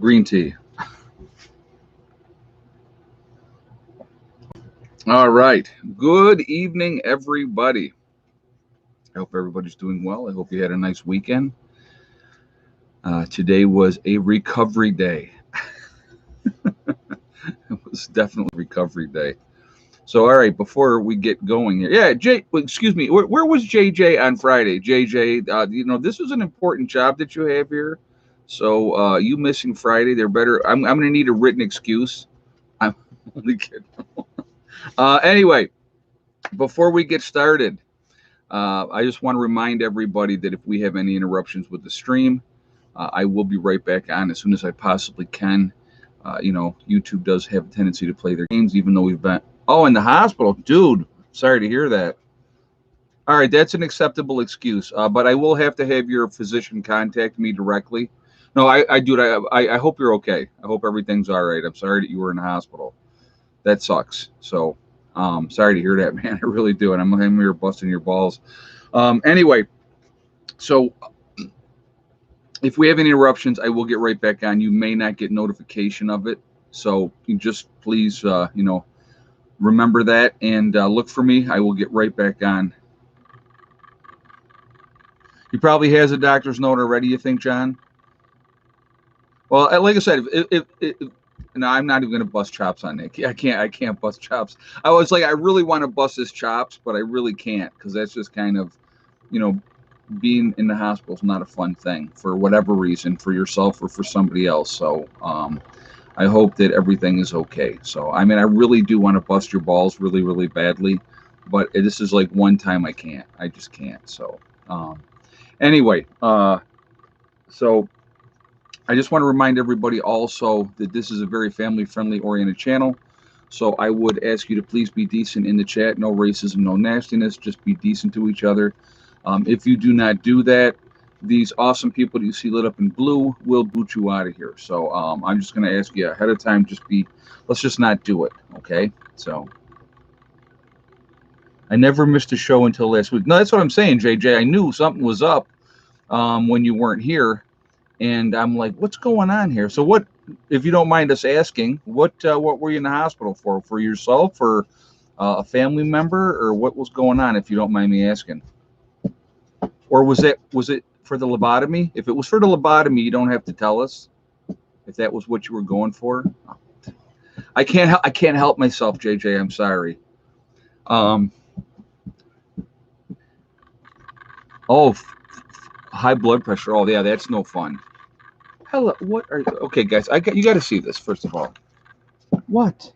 Green tea. All right. Good evening, everybody. I hope everybody's doing well. I hope you had a nice weekend. Today was a recovery day. It was definitely a recovery day. So, all right, before we get going here, excuse me, where was JJ on Friday? JJ, this is an important job that you have here. So, you missing Friday, they're better. I'm going to need a written excuse. I'm only kidding. Anyway, before we get started, I just want to remind everybody that if we have any interruptions with the stream, I will be right back on as soon as I possibly can. YouTube does have a tendency to play their games, even though we've been, in the hospital. Dude, sorry to hear that. All right, that's an acceptable excuse, but I will have to have your physician contact me directly. No, I hope you're okay. I hope everything's all right. I'm sorry that you were in the hospital. That sucks. So, sorry to hear that, man. I really do. And I'm here busting your balls. Anyway, so if we have any interruptions, I will get right back on. You may not get notification of it. So you just please, remember that and look for me. I will get right back on. He probably has a doctor's note already, you think, John? Well, like I said, no, I'm not even going to bust chops on Nick. I can't bust chops. I was like, I really want to bust his chops, but I really can't because that's just kind of, being in the hospital is not a fun thing for whatever reason, for yourself or for somebody else. So I hope that everything is okay. So, I mean, I really do want to bust your balls really, really badly, but this is like one time I can't. I just can't. So anyway, so I just want to remind everybody also that this is a very family-friendly oriented channel. So I would ask you to please be decent in the chat. No racism, no nastiness. Just be decent to each other. If you do not do that, these awesome people that you see lit up in blue will boot you out of here. So I'm just going to ask you ahead of time, let's just not do it, okay? So I never missed a show until last week. No, that's what I'm saying, JJ. I knew something was up when you weren't here, and I'm like, what's going on here? So what, if you don't mind us asking, what were you in the hospital for? For yourself or a family member, or what was going on, if you don't mind me asking? Or was it for the lobotomy? If it was for the lobotomy, you don't have to tell us. If that was what you were going for, I can't help myself, JJ. I'm sorry. High blood pressure. Oh yeah, that's no fun. Hello, what are you? Okay, guys, you got to see this first of all. What?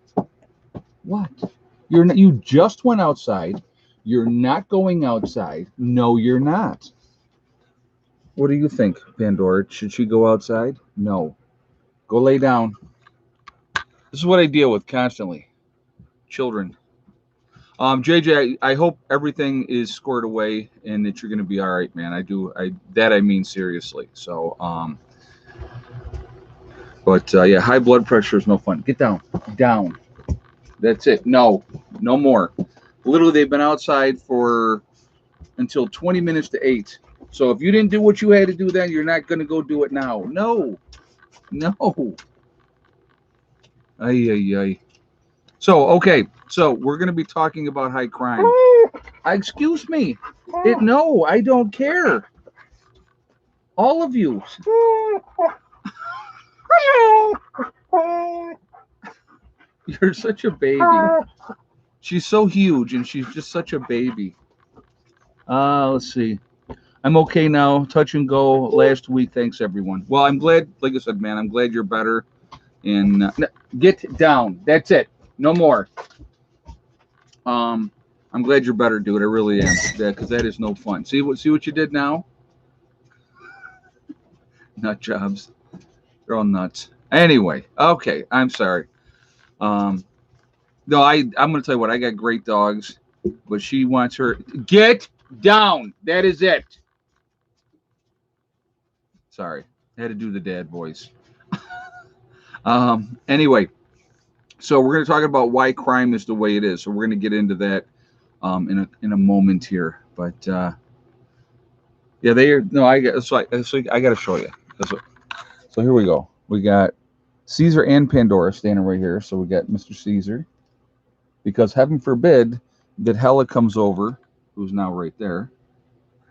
You just went outside. You're not going outside. No, you're not. What do you think, Pandora? Should she go outside? No. Go lay down. This is what I deal with constantly. Children. JJ, I hope everything is squared away and that you're going to be all right, man. I mean seriously. So, yeah, high blood pressure is no fun. Get down. Down. That's it. No more. Literally, they've been outside until 20 minutes to 8. So if you didn't do what you had to do then, you're not going to go do it now. No. Ay. So, okay. So we're going to be talking about high crime. Excuse me. No, I don't care. All of you. You're such a baby. She's so huge and she's just such a baby. Let's see. I'm okay now. Touch and go last week. Thanks, everyone. Well, I'm glad, like I said, man, I'm glad you're better. And get down. That's it. No more. I'm glad you're better, dude. I really am. Yeah, because that is no fun. See what you did now? Nut jobs. They're all nuts. Anyway, okay. I'm sorry. No, I'm going to tell you what. I got great dogs, but she wants her. Get down. That is it. Sorry. I had to do the dad voice. Anyway, so we're going to talk about why crime is the way it is. So we're going to get into that in a moment here. But yeah, they are. No, I got to show you. So here we go. We got Caesar and Pandora standing right here. So we got Mr. Caesar, because heaven forbid that Hella comes over, who's now right there,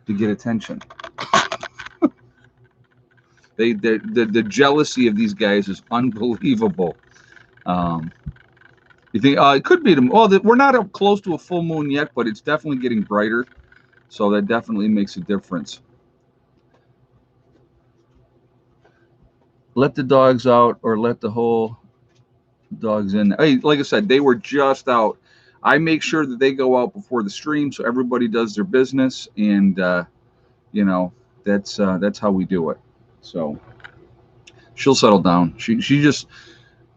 to get attention. The jealousy of these guys is unbelievable. Um, you think it could be them? Well, we're not up close to a full moon yet, but it's definitely getting brighter, so that definitely makes a difference. Let the dogs out, or let the whole dogs in. Hey, like I said, they were just out. I make sure that they go out before the stream, so everybody does their business, and you know, that's how we do it. So she'll settle down. She just,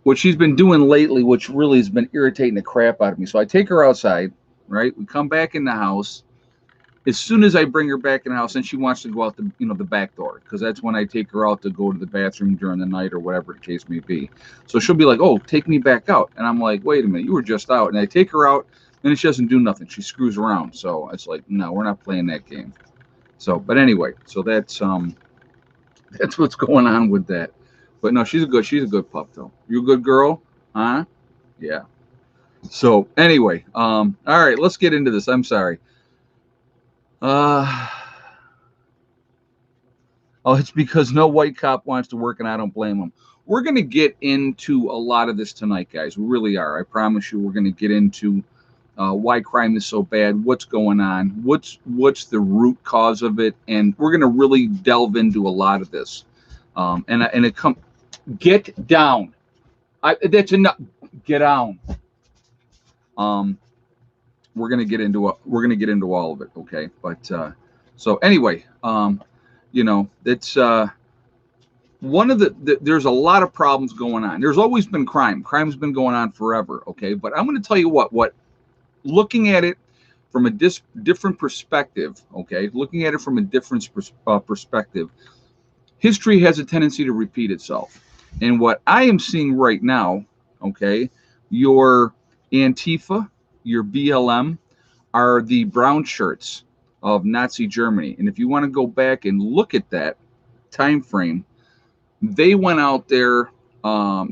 what she's been doing lately, which really has been irritating the crap out of me. So I take her outside, right? We come back in the house. As soon as I bring her back in the house, and she wants to go out the back door, because that's when I take her out to go to the bathroom during the night or whatever the case may be. So she'll be like, "Oh, take me back out," and I'm like, "Wait a minute, you were just out." And I take her out, and she doesn't do nothing. She screws around. So it's like, no, we're not playing that game. So, but anyway, so that's what's going on with that. But no, she's a good pup though. You a good girl, huh? Yeah. So anyway, all right, let's get into this. I'm sorry. Oh, it's because no white cop wants to work, and I don't blame him. We're going to get into a lot of this tonight, guys. We really are. I promise you, we're going to get into why crime is so bad, what's going on, what's the root cause of it, and we're going to really delve into a lot of this. And it come, get down. That's enough. Get down. We're going to get into all of it, okay? But so anyway, it's one of there's a lot of problems going on. There's always been crime. Crime's been going on forever, okay? But I'm going to tell you what looking at it from a different perspective, okay? Looking at it from a different perspective, history has a tendency to repeat itself. And what I am seeing right now, okay, your Antifa, your BLM, are the brown shirts of Nazi Germany. And if you want to go back and look at that time frame, they went out there.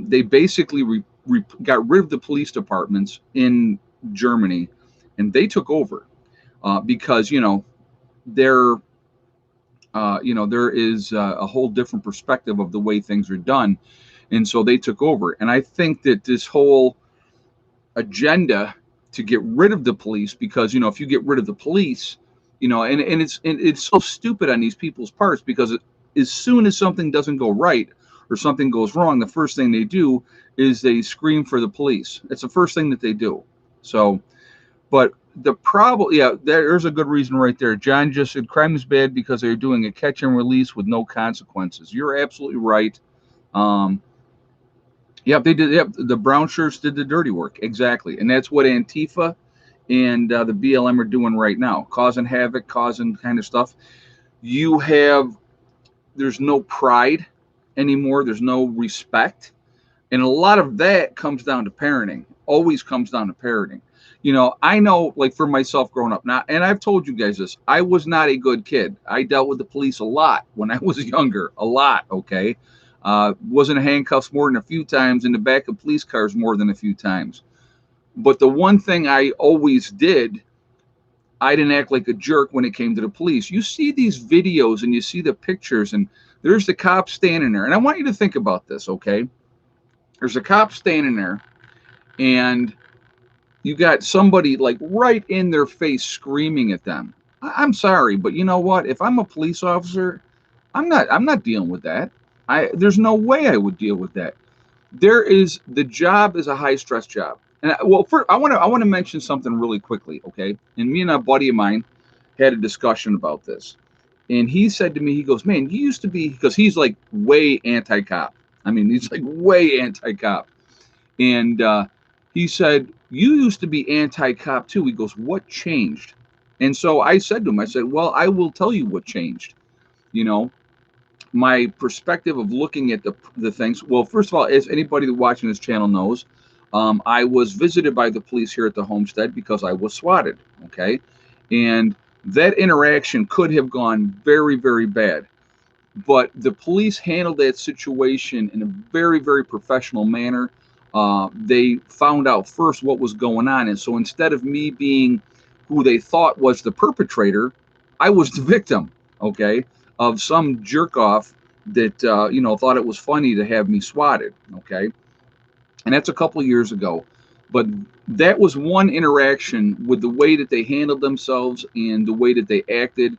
They basically got rid of the police departments in Germany, and they took over because there is a whole different perspective of the way things are done, and so they took over. And I think that this whole agenda to get rid of the police, because if you get rid of the police, and it's so stupid on these people's parts, because as soon as something doesn't go right or something goes wrong, the first thing they do is they scream for the police. It's the first thing that they do. So, but the problem, there's a good reason right there. John just said crime is bad because they're doing a catch and release with no consequences. You're absolutely right. They did. Yep, the brown shirts did the dirty work. Exactly. And that's what Antifa and the BLM are doing right now, causing havoc, causing kind of stuff. There's no pride anymore. There's no respect. And a lot of that comes down to parenting, always comes down to parenting. I know, like for myself growing up now, and I've told you guys this, I was not a good kid. I dealt with the police a lot when I was younger, a lot, okay? Wasn't handcuffs more than a few times, in the back of police cars more than a few times. But the one thing I always did, I didn't act like a jerk when it came to the police. You see these videos and you see the pictures, and there's the cop standing there. And I want you to think about this, okay? There's a cop standing there, and you got somebody like right in their face screaming at them. I'm sorry, but you know what? If I'm a police officer, I'm not dealing with that. There's no way I would deal with that. The job is a high stress job. And first, I want to mention something really quickly, okay? And me and a buddy of mine had a discussion about this. And he said to me, he goes, "Man, you used to be," because he's like way anti-cop. I mean, he's like way anti-cop. And he said, "You used to be anti-cop too." He goes, "What changed?" And so I said to him, I said, "Well, I will tell you what changed. My perspective of looking at the things. Well, first of all, as anybody watching this channel knows, I was visited by the police here at the homestead because I was swatted, okay? And that interaction could have gone very, very bad. but the police handled that situation in a very, very professional manner. They found out first what was going on. And so instead of me being who they thought was the perpetrator, I was the victim, okay, of some jerk off that, thought it was funny to have me swatted, okay. And that's a couple of years ago. But that was one interaction with the way that they handled themselves and the way that they acted.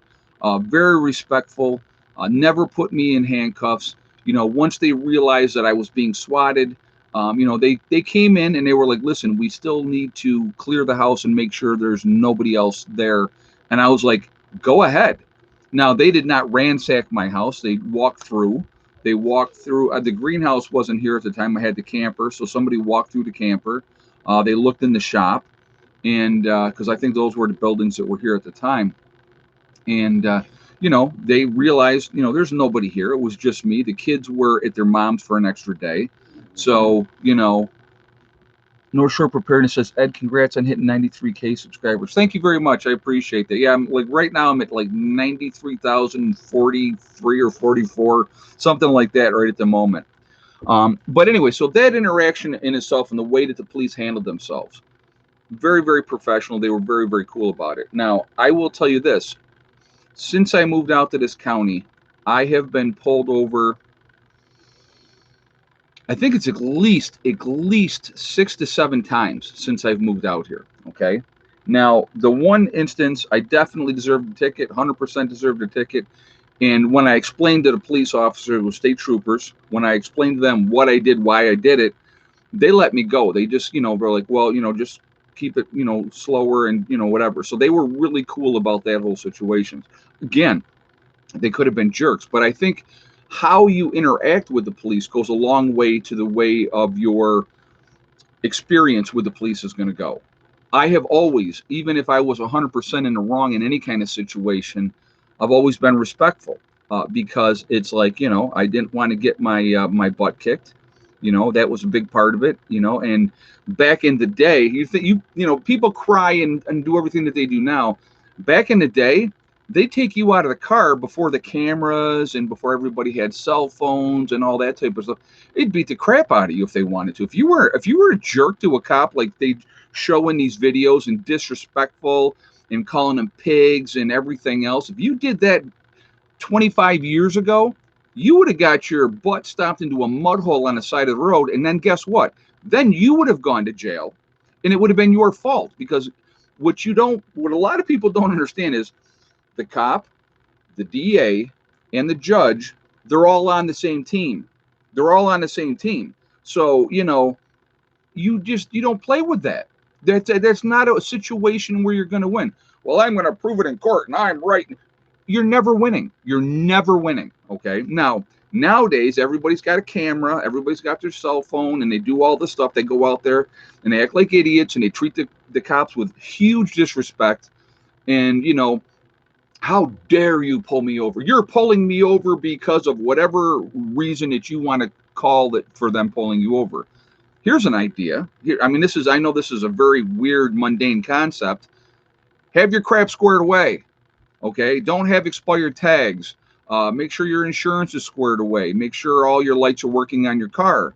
Very respectful, never put me in handcuffs. Once they realized that I was being swatted, they came in and they were like, listen, we still need to clear the house and make sure there's nobody else there. And I was like, go ahead. Now, they did not ransack my house. They walked through. They walked through. The greenhouse wasn't here at the time. I had the camper. So somebody walked through the camper. They looked in the shop. And because I think those were the buildings that were here at the time. And, they realized, there's nobody here. It was just me. The kids were at their mom's for an extra day. So, North Shore Preparedness says, Ed, congrats on hitting 93K subscribers. Thank you very much. I appreciate that. Yeah, I'm like right now I'm at like 93,043 or 44, something like that right at the moment. But anyway, so that interaction in itself and the way that the police handled themselves, very, very professional. They were very, very cool about it. Now, I will tell you this. Since I moved out to this county, I have been pulled over, I think it's at least 6 to 7 times since I've moved out here. Okay. Now, the one instance I definitely deserved a ticket, 100% deserved a ticket. And when I explained to the police officers, with state troopers, when I explained to them what I did, why I did it, they let me go. They just, were like, well, just keep it, slower and, whatever. So they were really cool about that whole situation. Again, they could have been jerks, but I think how you interact with the police goes a long way to the way of your experience with the police is going to go. I have always, even if I was 100% in the wrong in any kind of situation, I've always been respectful because it's like, I didn't want to get my butt kicked. That was a big part of it, and back in the day, people cry and do everything that they do now. Back in the day, they take you out of the car before the cameras and before everybody had cell phones and all that type of stuff. They'd beat the crap out of you if they wanted to. If you were a jerk to a cop, like they show in these videos and disrespectful and calling them pigs and everything else, if you did that 25 years ago, you would have got your butt stomped into a mud hole on the side of the road. And then guess what? Then you would have gone to jail and it would have been your fault, because what a lot of people don't understand is the cop, the DA, and the judge, they're all on the same team. They're all on the same team. So, you don't play with that. That's not a situation where you're going to win. Well, I'm going to prove it in court and I'm right. You're never winning. You're never winning. Okay. Now, nowadays, everybody's got a camera. Everybody's got their cell phone and they do all this stuff. They go out there and they act like idiots and they treat the cops with huge disrespect. And, how dare you pull me over? You're pulling me over because of whatever reason that you want to call it for them pulling you over. Here's an idea. I know this is a very weird, mundane concept. Have your crap squared away. Okay. Don't have expired tags. Make sure your insurance is squared away. Make sure all your lights are working on your car.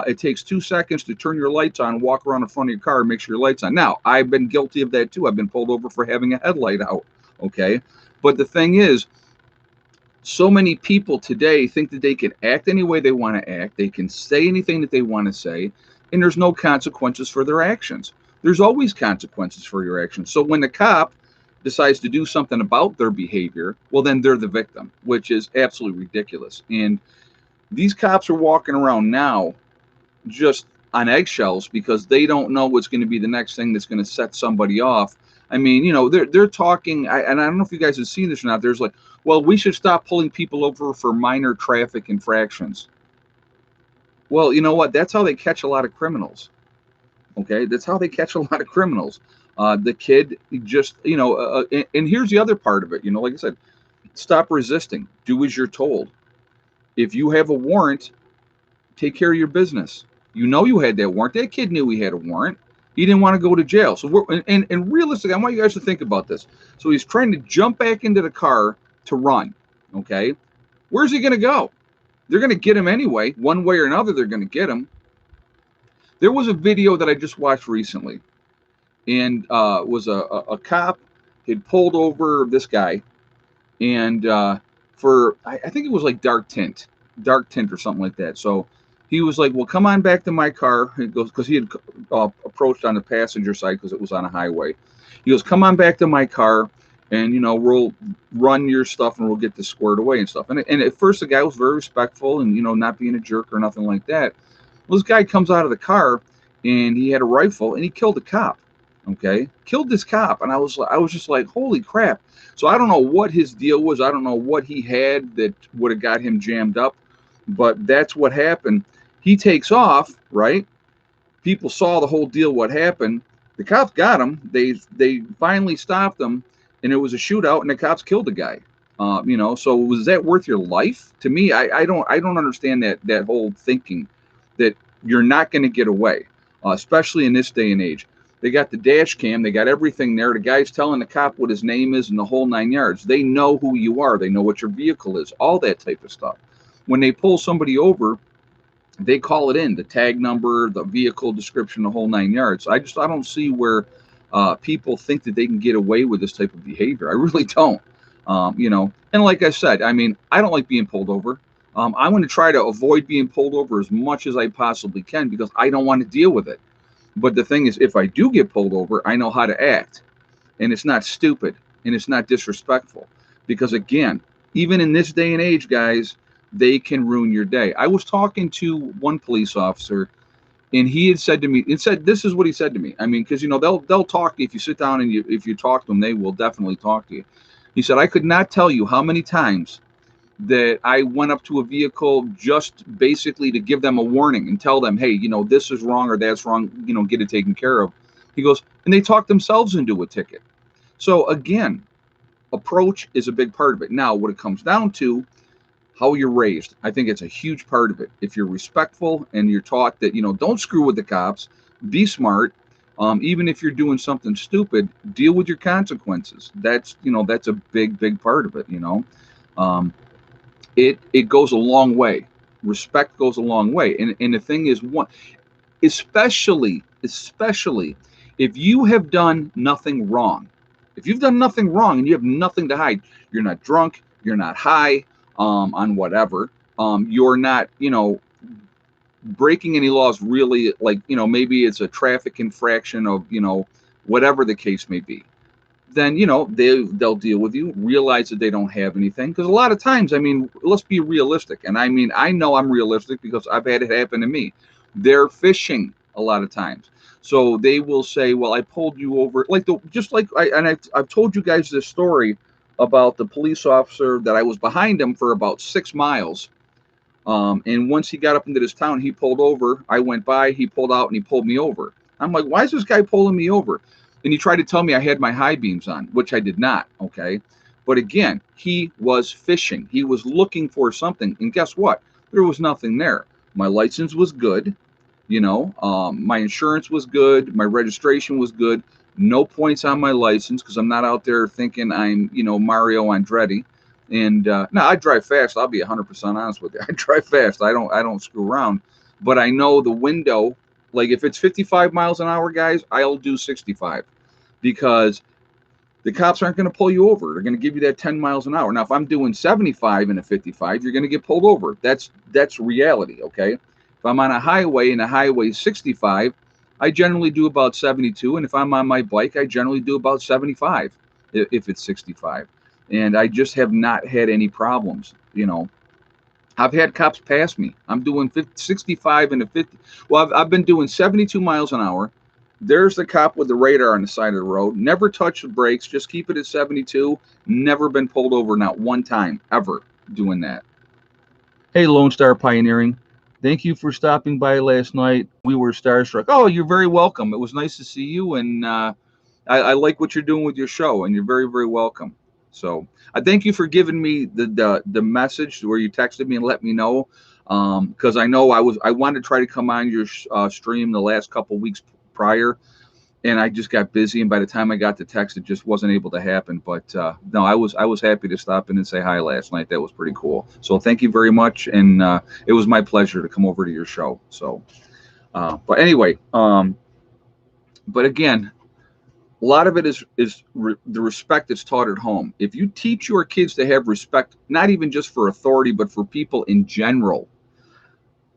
It takes 2 seconds to turn your lights on, walk around in front of your car, and make sure your lights on. Now, I've been guilty of that too. I've been pulled over for having a headlight out. Okay. But the thing is, so many people today think that they can act any way they want to act. They can say anything that they want to say, and there's no consequences for their actions. There's always consequences for your actions. So when the cop decides to do something about their behavior, well, then they're the victim, which is absolutely ridiculous. And these cops are walking around now just on eggshells because they don't know what's going to be the next thing that's going to set somebody off. I mean, they're talking, and I don't know if you guys have seen this or not. There's like, well, we should stop pulling people over for minor traffic infractions. Well, you know what? That's how they catch a lot of criminals. Okay, that's how they catch a lot of criminals. The kid just, and here's the other part of it. Like I said, stop resisting. Do as you're told. If you have a warrant, take care of your business. You had that warrant. That kid knew he had a warrant. He didn't want to go to jail. So and realistically, I want you guys to think about this. So he's trying to jump back into the car to run. Okay. Where's he going to go? They're going to get him anyway. One way or another, they're going to get him. There was a video that I just watched recently, and was a cop had pulled over this guy, and for I think it was like dark tint or something like that. So he was like, "Well, come on back to my car." He goes, because he had approached on the passenger side because it was on a highway. He goes, "Come on back to my car, and we'll run your stuff and we'll get this squared away and stuff." And at first the guy was very respectful and not being a jerk or nothing like that. Well, this guy comes out of the car and he had a rifle and he killed a cop. Okay, killed this cop, and I was just like, holy crap. So I don't know what his deal was. I don't know what he had that would have got him jammed up, but that's what happened. He takes off, right? People saw the whole deal, what happened. The cops got him. They finally stopped him, and it was a shootout, and the cops killed the guy. So was that worth your life? To me, I don't understand that whole thinking that you're not going to get away, especially in this day and age. They got the dash cam. They got everything there. The guy's telling the cop what his name is and the whole 9 yards. They know who you are. They know what your vehicle is, all that type of stuff. When they pull somebody over, they call it in, the tag number, the vehicle description, the whole 9 yards. I don't see where people think that they can get away with this type of behavior. I really don't. And like I said, I mean, I don't like being pulled over. I'm going to try to avoid being pulled over as much as I possibly can because I don't want to deal with it. But the thing is, if I do get pulled over, I know how to act. And it's not stupid and it's not disrespectful. Because again, even in this day and age, guys, they can ruin your day. I was talking to one police officer, and he had said to me, this is what he said to me. I mean, because they'll talk to you. If you sit down and if you talk to them, they will definitely talk to you. He said, I could not tell you how many times that I went up to a vehicle just basically to give them a warning and tell them, hey, this is wrong or that's wrong, get it taken care of. He goes, and they talk themselves into a ticket. So again, approach is a big part of it. Now, what it comes down to, how you're raised. I think it's a huge part of it. If you're respectful and you're taught that, don't screw with the cops, be smart. Even if you're doing something stupid, deal with your consequences. That's a big part of it. It goes a long way. Respect goes a long way. And the thing is, especially if you have done nothing wrong. If you've done nothing wrong and you have nothing to hide, you're not drunk, you're not high on whatever, you're not, breaking any laws really, like, maybe it's a traffic infraction of, whatever the case may be. Then, they'll deal with you, realize that they don't have anything. Because a lot of times, I mean, let's be realistic. And I mean, I know I'm realistic because I've had it happen to me. They're fishing a lot of times. So they will say, well, I pulled you over. I've told you guys this story about the police officer that I was behind him for about 6 miles. And once he got up into this town, he pulled over. I went by, he pulled out, and he pulled me over. I'm like, why is this guy pulling me over? And he tried to tell me I had my high beams on, which I did not, okay? But again, he was fishing. He was looking for something. And guess what? There was nothing there. My license was good. My insurance was good. My registration was good. No points on my license because I'm not out there thinking I'm, Mario Andretti. And no, I drive fast. I'll be 100% honest with you. I drive fast. I don't screw around. But I know the window. Like if it's 55 miles an hour, guys, I'll do 65 because the cops aren't going to pull you over. They're going to give you that 10 miles an hour. Now, if I'm doing 75 and a 55, you're going to get pulled over. That's reality, okay? If I'm on a highway and the highway is 65, I generally do about 72. And if I'm on my bike, I generally do about 75 if it's 65. And I just have not had any problems, I've had cops pass me. I'm doing 65 and a 50. Well, I've been doing 72 miles an hour. There's the cop with the radar on the side of the road. Never touched the brakes. Just keep it at 72. Never been pulled over, not one time, ever doing that. Hey, Lone Star Pioneering. Thank you for stopping by last night. We were starstruck. Oh, you're very welcome. It was nice to see you. And I like what you're doing with your show. And you're very, very welcome. So I thank you for giving me the message where you texted me and let me know, because I know I wanted to try to come on your stream the last couple weeks prior, and I just got busy. And by the time I got the text, it just wasn't able to happen. But no, I was happy to stop in and say hi last night. That was pretty cool. So thank you very much, and it was my pleasure to come over to your show. So, but anyway, but again, a lot of it is the respect that's taught at home. If you teach your kids to have respect, not even just for authority, but for people in general,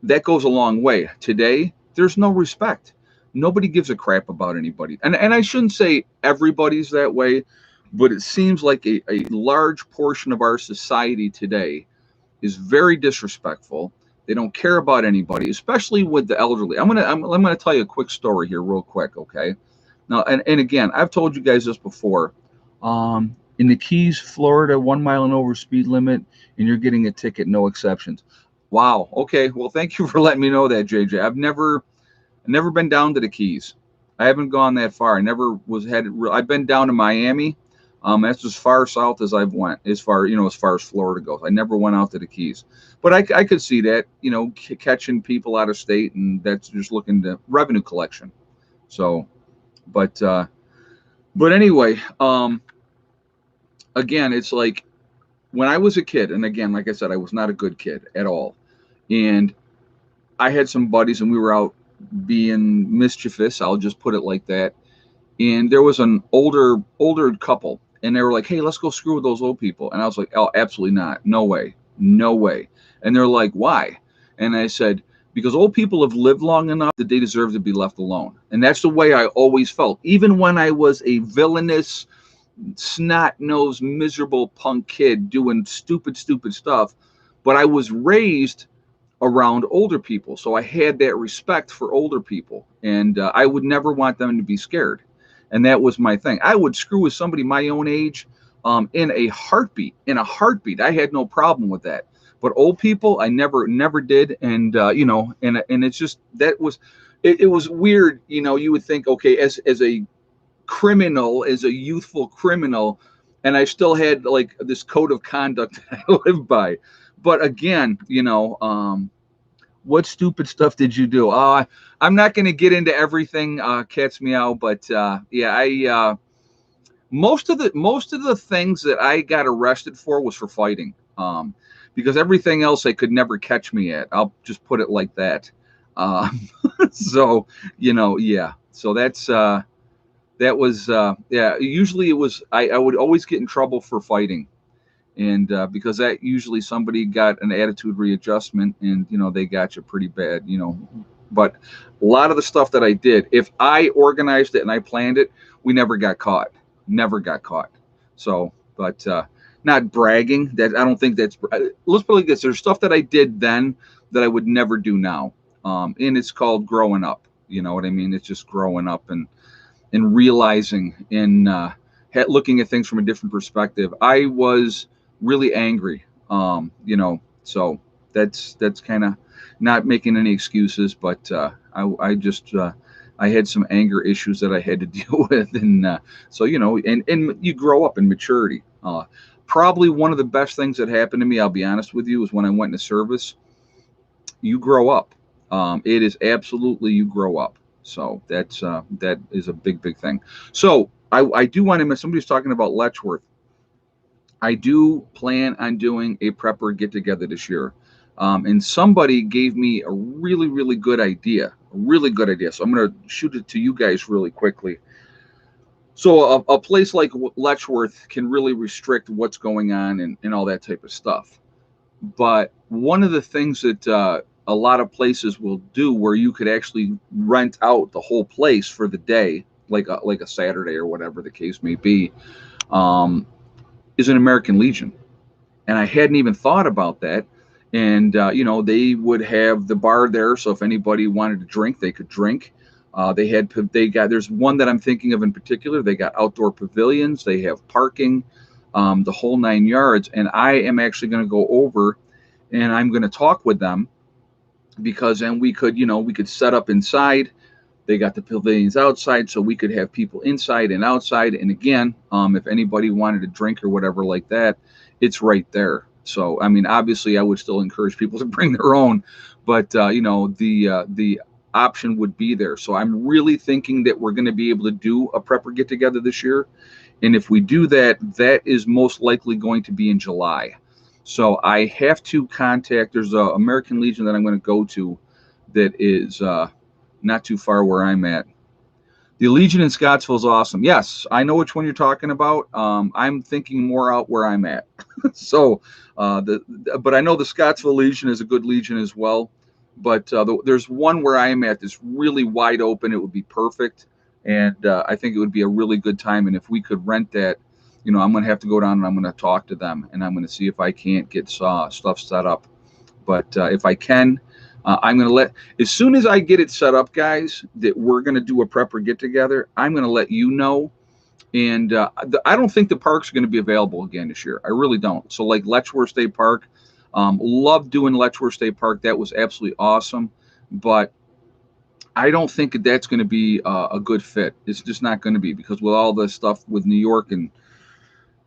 that goes a long way. Today, there's no respect. Nobody gives a crap about anybody. And I shouldn't say everybody's that way, but it seems like a large portion of our society today is very disrespectful. They don't care about anybody, especially with the elderly. I'm gonna tell you a quick story here, real quick, okay? Now, and again, I've told you guys this before. In the Keys, Florida, 1 mile and over speed limit, and you're getting a ticket, no exceptions. Wow. Okay. Well, thank you for letting me know that, JJ. I've never been down to the Keys. I haven't gone that far. I never was headed. I've been down to Miami. That's as far south as I've went, as far as Florida goes. I never went out to the Keys, but I could see that, catching people out of state, and that's just looking to revenue collection. So, but anyway, again, it's like when I was a kid, and again, like I said, I was not a good kid at all, and I had some buddies, and we were out being mischievous. I'll just put it like that. And there was an older couple, and they were like, "Hey, let's go screw with those old people." And I was like, "Oh, absolutely not. No way. No way." And they're like, "Why?" And I said, "Because old people have lived long enough that they deserve to be left alone." And that's the way I always felt. Even when I was a villainous, snot-nosed, miserable punk kid doing stupid stuff, but I was raised around older people. So I had that respect for older people, and I would never want them to be scared. And that was my thing. I would screw with somebody my own age in a heartbeat. In a heartbeat, I had no problem with that. But old people, I never did. And and it's just it was weird. You would think, okay, as a criminal, as a youthful criminal, and I still had like this code of conduct that I lived by. But again, what stupid stuff did you do? I'm not going to get into everything, cat's meow, but yeah, most of the things that I got arrested for was for fighting, because everything else they could never catch me at. I'll just put it like that. So yeah. So that was yeah. Usually it was I would always get in trouble for fighting. And because that usually somebody got an attitude readjustment, and they got you pretty bad, but a lot of the stuff that I did, if I organized it and I planned it, we never got caught. So, but not bragging, that I don't think that's, let's put it like this: there's stuff that I did then that I would never do now, and it's called growing up. You know what I mean? It's just growing up and realizing and looking at things from a different perspective. I was really angry, so that's kind of not making any excuses, but I just I had some anger issues that I had to deal with, and so and you grow up in maturity. Probably one of the best things that happened to me, I'll be honest with you, is when I went into service. You grow up. It is absolutely, you grow up. So that is a big thing. So I do want to, somebody's talking about Letchworth. I do plan on doing a prepper get together this year. And somebody gave me a really good idea, So I'm going to shoot it to you guys really quickly. So a place like Letchworth can really restrict what's going on and all that type of stuff. But one of the things that a lot of places will do, where you could actually rent out the whole place for the day, like a Saturday or whatever the case may be, is an American Legion. And I hadn't even thought about that. And they would have the bar there, so if anybody wanted to drink, they could drink. There's one that I'm thinking of in particular. They got outdoor pavilions, they have parking, the whole 9 yards. And I am actually going to go over and I'm going to talk with them, because then we could set up inside. They got the pavilions outside, so we could have people inside and outside. And again, if anybody wanted to drink or whatever like that, it's right there. So, I mean, obviously I would still encourage people to bring their own, but the option would be there. So I'm really thinking that we're going to be able to do a prepper get together this year. And if we do that, that is most likely going to be in July. So I have to contact, there's a American Legion that I'm going to go to that is not too far where I'm at. The Legion in Scottsville is awesome. Yes, I know which one you're talking about. I'm thinking more out where I'm at. So, but I know the Scottsville Legion is a good Legion as well. But there's one where I am at that's really wide open. It would be perfect, and I think it would be a really good time. And if we could rent that, I'm going to have to go down and I'm going to talk to them, and I'm going to see if I can't get stuff set up. But if I can, I'm going to as soon as I get it set up, guys, that we're going to do a prepper get together, I'm going to let you know. And I don't think the park's going to be available again this year. I really don't. So like Letchworth State Park, love doing Letchworth State Park. That was absolutely awesome. But I don't think that's going to be a good fit. It's just not going to be, because with all the stuff with New York and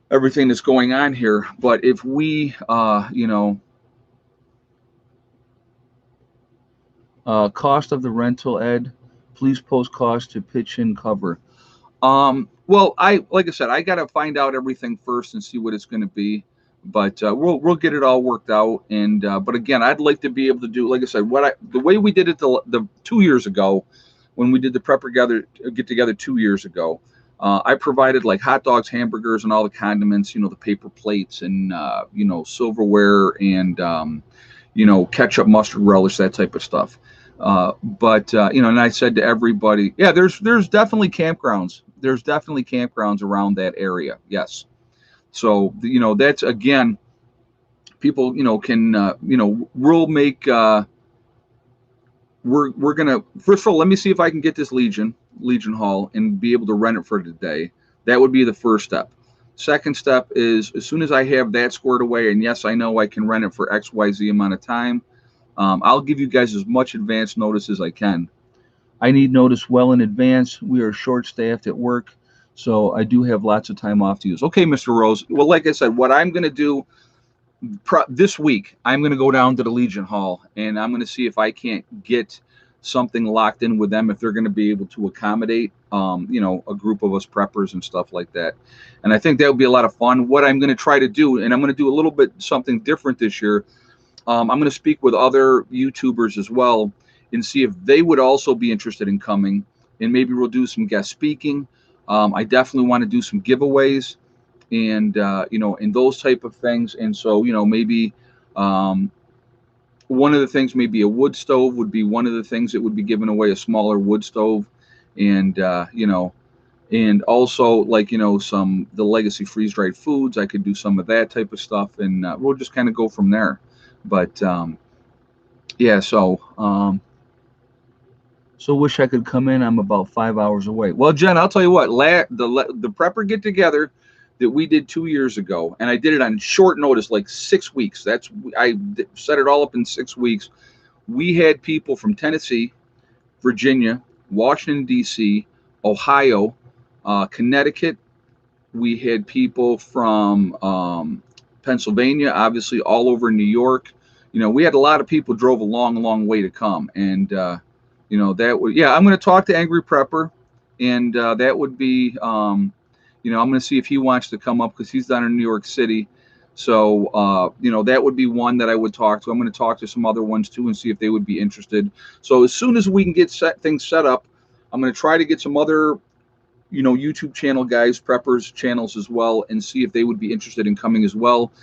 everything that's going on here. But if we, cost of the rental, Ed, please post cost to pitch in cover. Well, like I said, I got to find out everything first and see what it's going to be. But we'll get it all worked out. And but again, I'd like to be able to do, like I said, the way we did it the 2 years ago, when we did the prepper get together 2 years ago. I provided like hot dogs, hamburgers, and all the condiments. The paper plates and silverware and ketchup, mustard, relish, that type of stuff. But and I said to everybody, yeah, there's definitely campgrounds. There's definitely campgrounds around that area. Yes. So, that's, again, people, can, we'll make, we're going to, first of all, let me see if I can get this Legion Hall and be able to rent it for today. That would be the first step. Second step is, as soon as I have that squared away, and yes, I know I can rent it for XYZ amount of time, I'll give you guys as much advance notice as I can. I need notice well in advance. We are short-staffed at work, so I do have lots of time off to use. Okay, Mr. Rose. Well, like I said, what I'm going to do this week, I'm going to go down to the Legion Hall, and I'm going to see if I can't get something locked in with them, if they're going to be able to accommodate, a group of us preppers and stuff like that. And I think that would be a lot of fun. What I'm going to try to do, and I'm going to do a little bit something different this year, I'm going to speak with other YouTubers as well and see if they would also be interested in coming, and maybe we'll do some guest speaking. I definitely want to do some giveaways and, and those type of things. And so, maybe one of the things, maybe a wood stove would be one of the things that would be given away, a smaller wood stove. And, and also like, the legacy freeze-dried foods, I could do some of that type of stuff, and we'll just kind of go from there. But, yeah, so wish I could come in. I'm about 5 hours away. Well, Jen, I'll tell you what, the prepper get together that we did 2 years ago, and I did it on short notice, like 6 weeks. I set it all up in 6 weeks. We had people from Tennessee, Virginia, Washington, D.C., Ohio, Connecticut. We had people from Pennsylvania, obviously all over New York. We had a lot of people drove a long, long way to come. And, that would, yeah, I'm going to talk to Angry Prepper, and that would be, I'm going to see if he wants to come up, because he's down in New York City. So, that would be one that I would talk to. I'm going to talk to some other ones too and see if they would be interested. So as soon as we can get things set up, I'm going to try to get some other, YouTube channel guys, preppers channels as well, and see if they would be interested in coming as well.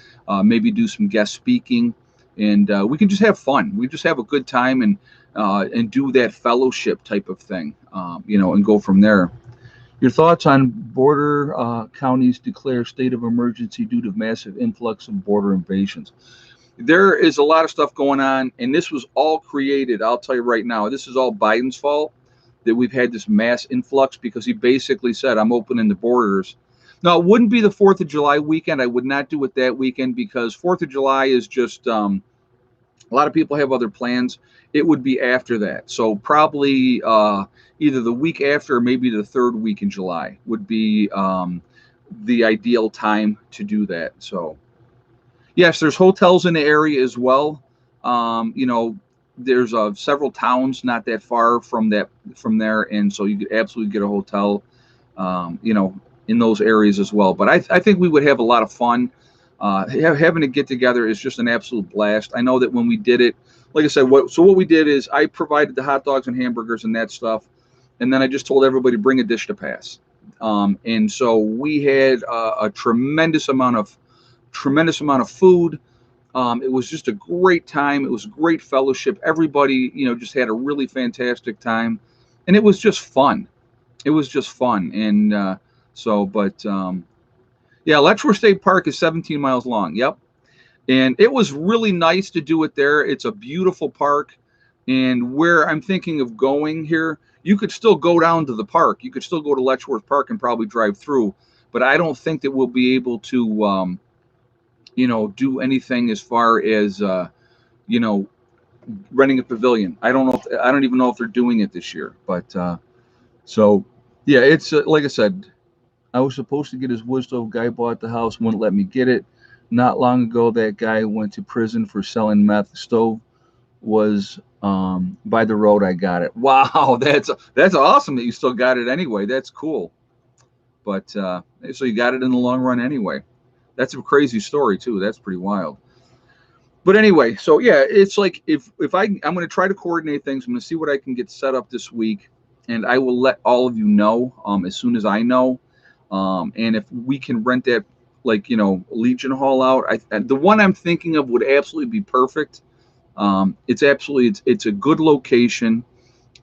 Maybe do some guest speaking, and we can just have fun. We just have a good time and do that fellowship type of thing, and go from there. Your thoughts on border counties declare state of emergency due to massive influx of border invasions? There is a lot of stuff going on, and this was all created, I'll tell you right now, this is all Biden's fault that we've had this mass influx, because he basically said, I'm opening the borders. Now, it wouldn't be the 4th of July weekend. I would not do it that weekend, because 4th of July is just, a lot of people have other plans. It would be after that. So probably either the week after or maybe the 3rd week in July would be the ideal time to do that. So, yes, there's hotels in the area as well. there's several towns not that far from there, and so you could absolutely get a hotel, you know, in those areas as well. But I think we would have a lot of fun. Having a get together is just an absolute blast. I know that when we did it, like I said, what we did is I provided the hot dogs and hamburgers and that stuff, and then I just told everybody to bring a dish to pass. And so we had a tremendous amount of food. It was just a great time. It was great fellowship. Everybody, you know, just had a really fantastic time, and it was just fun. It was just fun. And yeah, Letchworth State Park is 17 miles long. Yep. And it was really nice to do it there. It's a beautiful park. And where I'm thinking of going here, you could still go down to the park. You could still go to Letchworth Park and probably drive through. But I don't think that we'll be able to, you know, do anything as far as, you know, renting a pavilion. I don't even know if they're doing it this year. But so, yeah, it's like I said, I was supposed to get his wood stove. Guy bought the house, wouldn't let me get it. Not long ago, that guy went to prison for selling meth. The stove was by the road. I got it. Wow, that's awesome that you still got it anyway. That's cool. But so you got it in the long run anyway. That's a crazy story too. That's pretty wild. But anyway, so yeah, it's like if I'm going to try to coordinate things. I'm going to see what I can get set up this week, and I will let all of you know as soon as I know. And if we can rent that, like, you know, Legion Hall out, the one I'm thinking of would absolutely be perfect. It's a good location,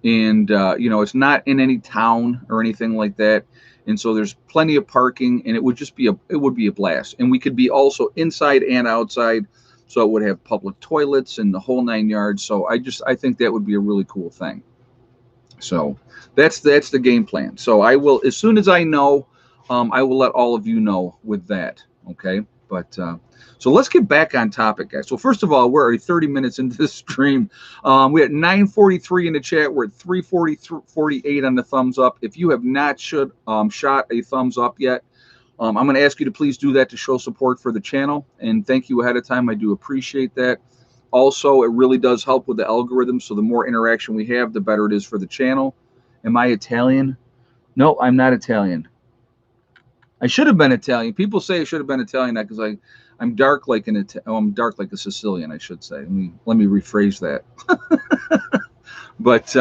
and you know, it's not in any town or anything like that, and so there's plenty of parking, and it would be a blast. And we could be also inside and outside, so it would have public toilets and the whole 9 yards. So I think that would be a really cool thing. So that's the game plan. So I will, as soon as I know, I will let all of you know with that. Okay. But so let's get back on topic, guys. So first of all, we're already 30 minutes into this stream. We had 943 in the chat. We're at 348 on the thumbs up. If you have not shot a thumbs up yet, I'm going to ask you to please do that to show support for the channel. And thank you ahead of time. I do appreciate that. Also, it really does help with the algorithm. So the more interaction we have, the better it is for the channel. Am I Italian? No, I'm not Italian. I should have been Italian. People say I should have been Italian because I'm dark like I'm dark like a Sicilian, I should say. Let me rephrase that. But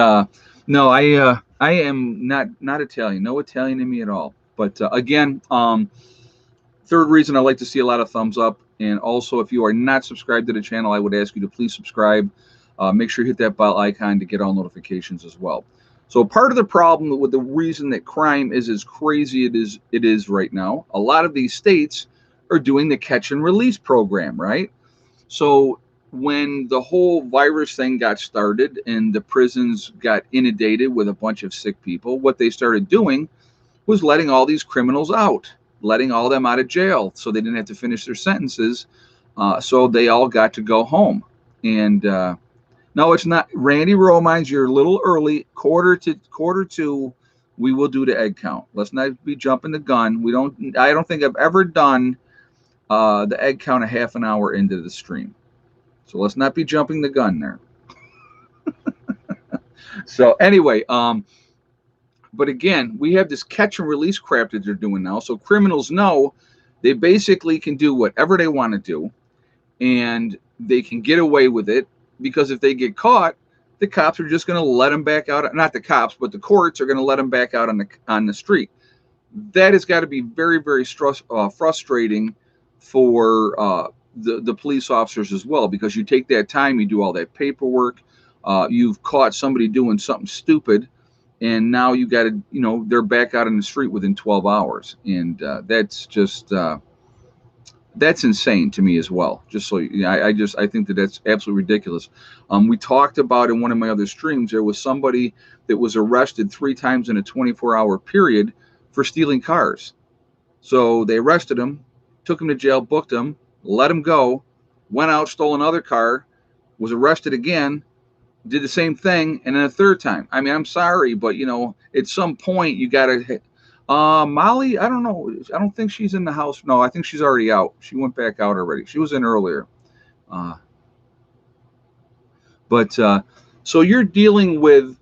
no, I am not Italian. No Italian in me at all. But again, third reason I like to see a lot of thumbs up. And also, if you are not subscribed to the channel, I would ask you to please subscribe. Make sure you hit that bell icon to get all notifications as well. So part of the problem with the reason that crime is as crazy it is right now, a lot of these states are doing the catch and release program, right? So when the whole virus thing got started and the prisons got inundated with a bunch of sick people, what they started doing was letting all these criminals out, letting all them out of jail so they didn't have to finish their sentences. So they all got to go home. And no, it's not. Randy Romines, you're a little early. Quarter to, we will do the egg count. Let's not be jumping the gun. I don't think I've ever done the egg count a half an hour into the stream. So let's not be jumping the gun there. So anyway, but again, we have this catch and release crap that they're doing now. So criminals know they basically can do whatever they want to do, and they can get away with it. Because if they get caught, the cops are just going to let them back out. Not the cops, but the courts are going to let them back out on the street. That has got to be very, very frustrating for the police officers as well, because you take that time, you do all that paperwork, you've caught somebody doing something stupid, and now you got to, you know, they're back out on the street within 12 hours, and that's just. That's insane to me as well. Just so I think that's absolutely ridiculous. We talked about in one of my other streams, there was somebody that was arrested 3 times in a 24-hour period for stealing cars. So they arrested him, took him to jail, booked him, let him go, went out, stole another car, was arrested again, did the same thing, and then a third time. I mean, I'm sorry, but you know, at some point you got to. Molly, I don't know. I don't think she's in the house. No, I think she's already out. She went back out already. She was in earlier. But so you're dealing with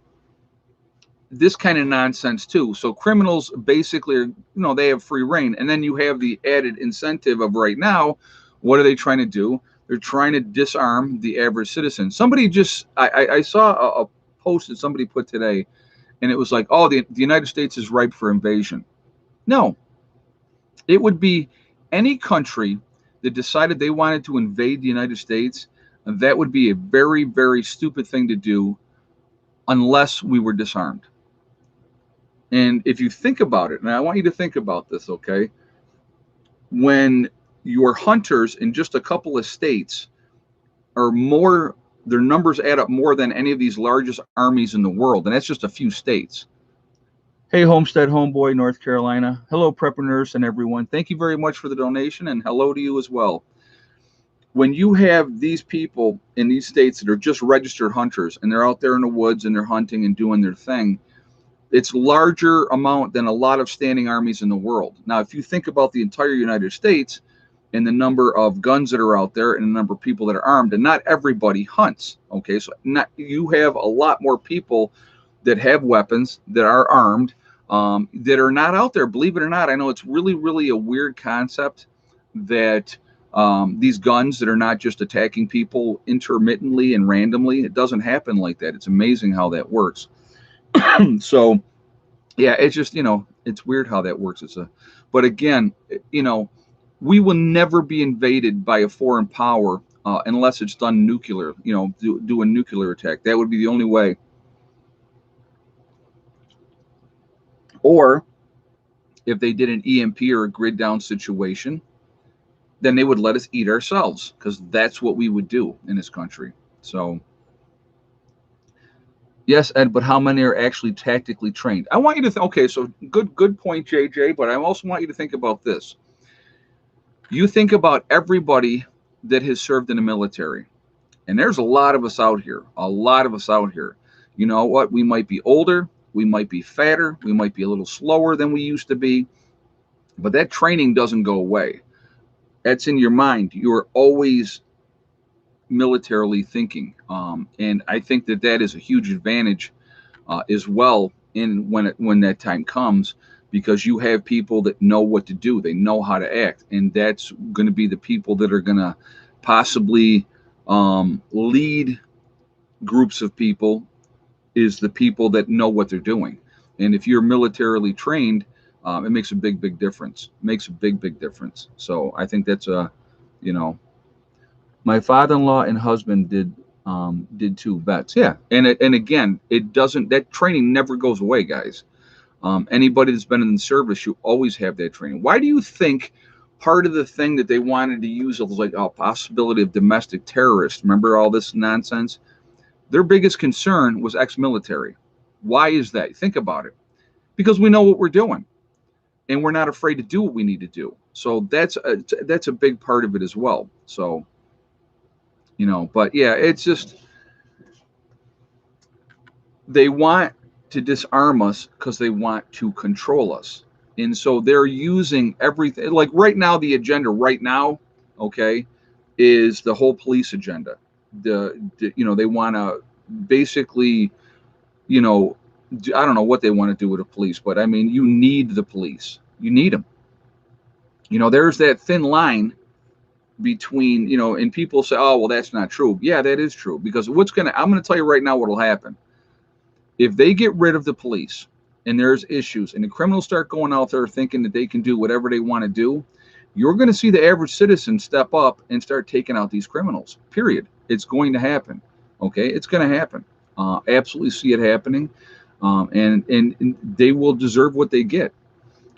this kind of nonsense too. So criminals basically are, they have free reign, and then you have the added incentive of right now. What are they trying to do? They're trying to disarm the average citizen. Somebody just, I saw a post that somebody put today, and it was like, oh, the United States is ripe for invasion. No, it would be any country that decided they wanted to invade the United States. That would be a very, very stupid thing to do unless we were disarmed. And if you think about it, and I want you to think about this, okay? When your hunters in just a couple of states are more, their numbers add up more than any of these largest armies in the world, and that's just a few states. Hey, Homestead Homeboy, North Carolina. Hello, Preparedness and everyone. Thank you very much for the donation, and hello to you as well. When you have these people in these states that are just registered hunters, and they're out there in the woods and they're hunting and doing their thing, it's larger amount than a lot of standing armies in the world. Now, if you think about the entire United States and the number of guns that are out there and the number of people that are armed, and not everybody hunts, okay? So you have a lot more people that have weapons, that are armed, that are not out there, believe it or not. I know it's really, really a weird concept that these guns that are not just attacking people intermittently and randomly, it doesn't happen like that. It's amazing how that works. So, yeah, it's just, it's weird how that works. But again, we will never be invaded by a foreign power unless it's done nuclear, do a nuclear attack. That would be the only way. Or if they did an EMP or a grid down situation, then they would let us eat ourselves, because that's what we would do in this country. So, yes, Ed, but how many are actually tactically trained? I want you to okay, so good point, JJ, but I also want you to think about this. You think about everybody that has served in the military, and there's a lot of us out here, You know what? We might be older, we might be fatter, we might be a little slower than we used to be, but that training doesn't go away. That's in your mind. You're always militarily thinking, and I think that is a huge advantage as well in when that time comes, because you have people that know what to do, they know how to act, and that's going to be the people that are going to possibly lead groups of people, is the people that know what they're doing. And if you're militarily trained, it makes a big difference. Makes a big difference. So I think that's you know my father-in-law and husband did two vets. Yeah, and again, it doesn't, that training never goes away, guys. Anybody that's been in the service, you always have that training. Why do you think part of the thing that they wanted to use was like a possibility of domestic terrorists? Remember all this nonsense? Their biggest concern was ex-military. Why is that? Think about it. Because we know what we're doing, and we're not afraid to do what we need to do. So that's a big part of it as well. So, but yeah, it's just, they want to disarm us because they want to control us. And so they're using everything. Like right now, the agenda right now, okay, is the whole police agenda. They want to basically, I don't know what they want to do with the police, but I mean, you need the police. You need them. There's that thin line between, and people say, oh, well, that's not true. Yeah, that is true, because I'm going to tell you right now what will happen. If they get rid of the police and there's issues and the criminals start going out there thinking that they can do whatever they want to do, you're going to see the average citizen step up and start taking out these criminals, period. It's going to happen. Okay. It's going to happen. Absolutely see it happening. And they will deserve what they get.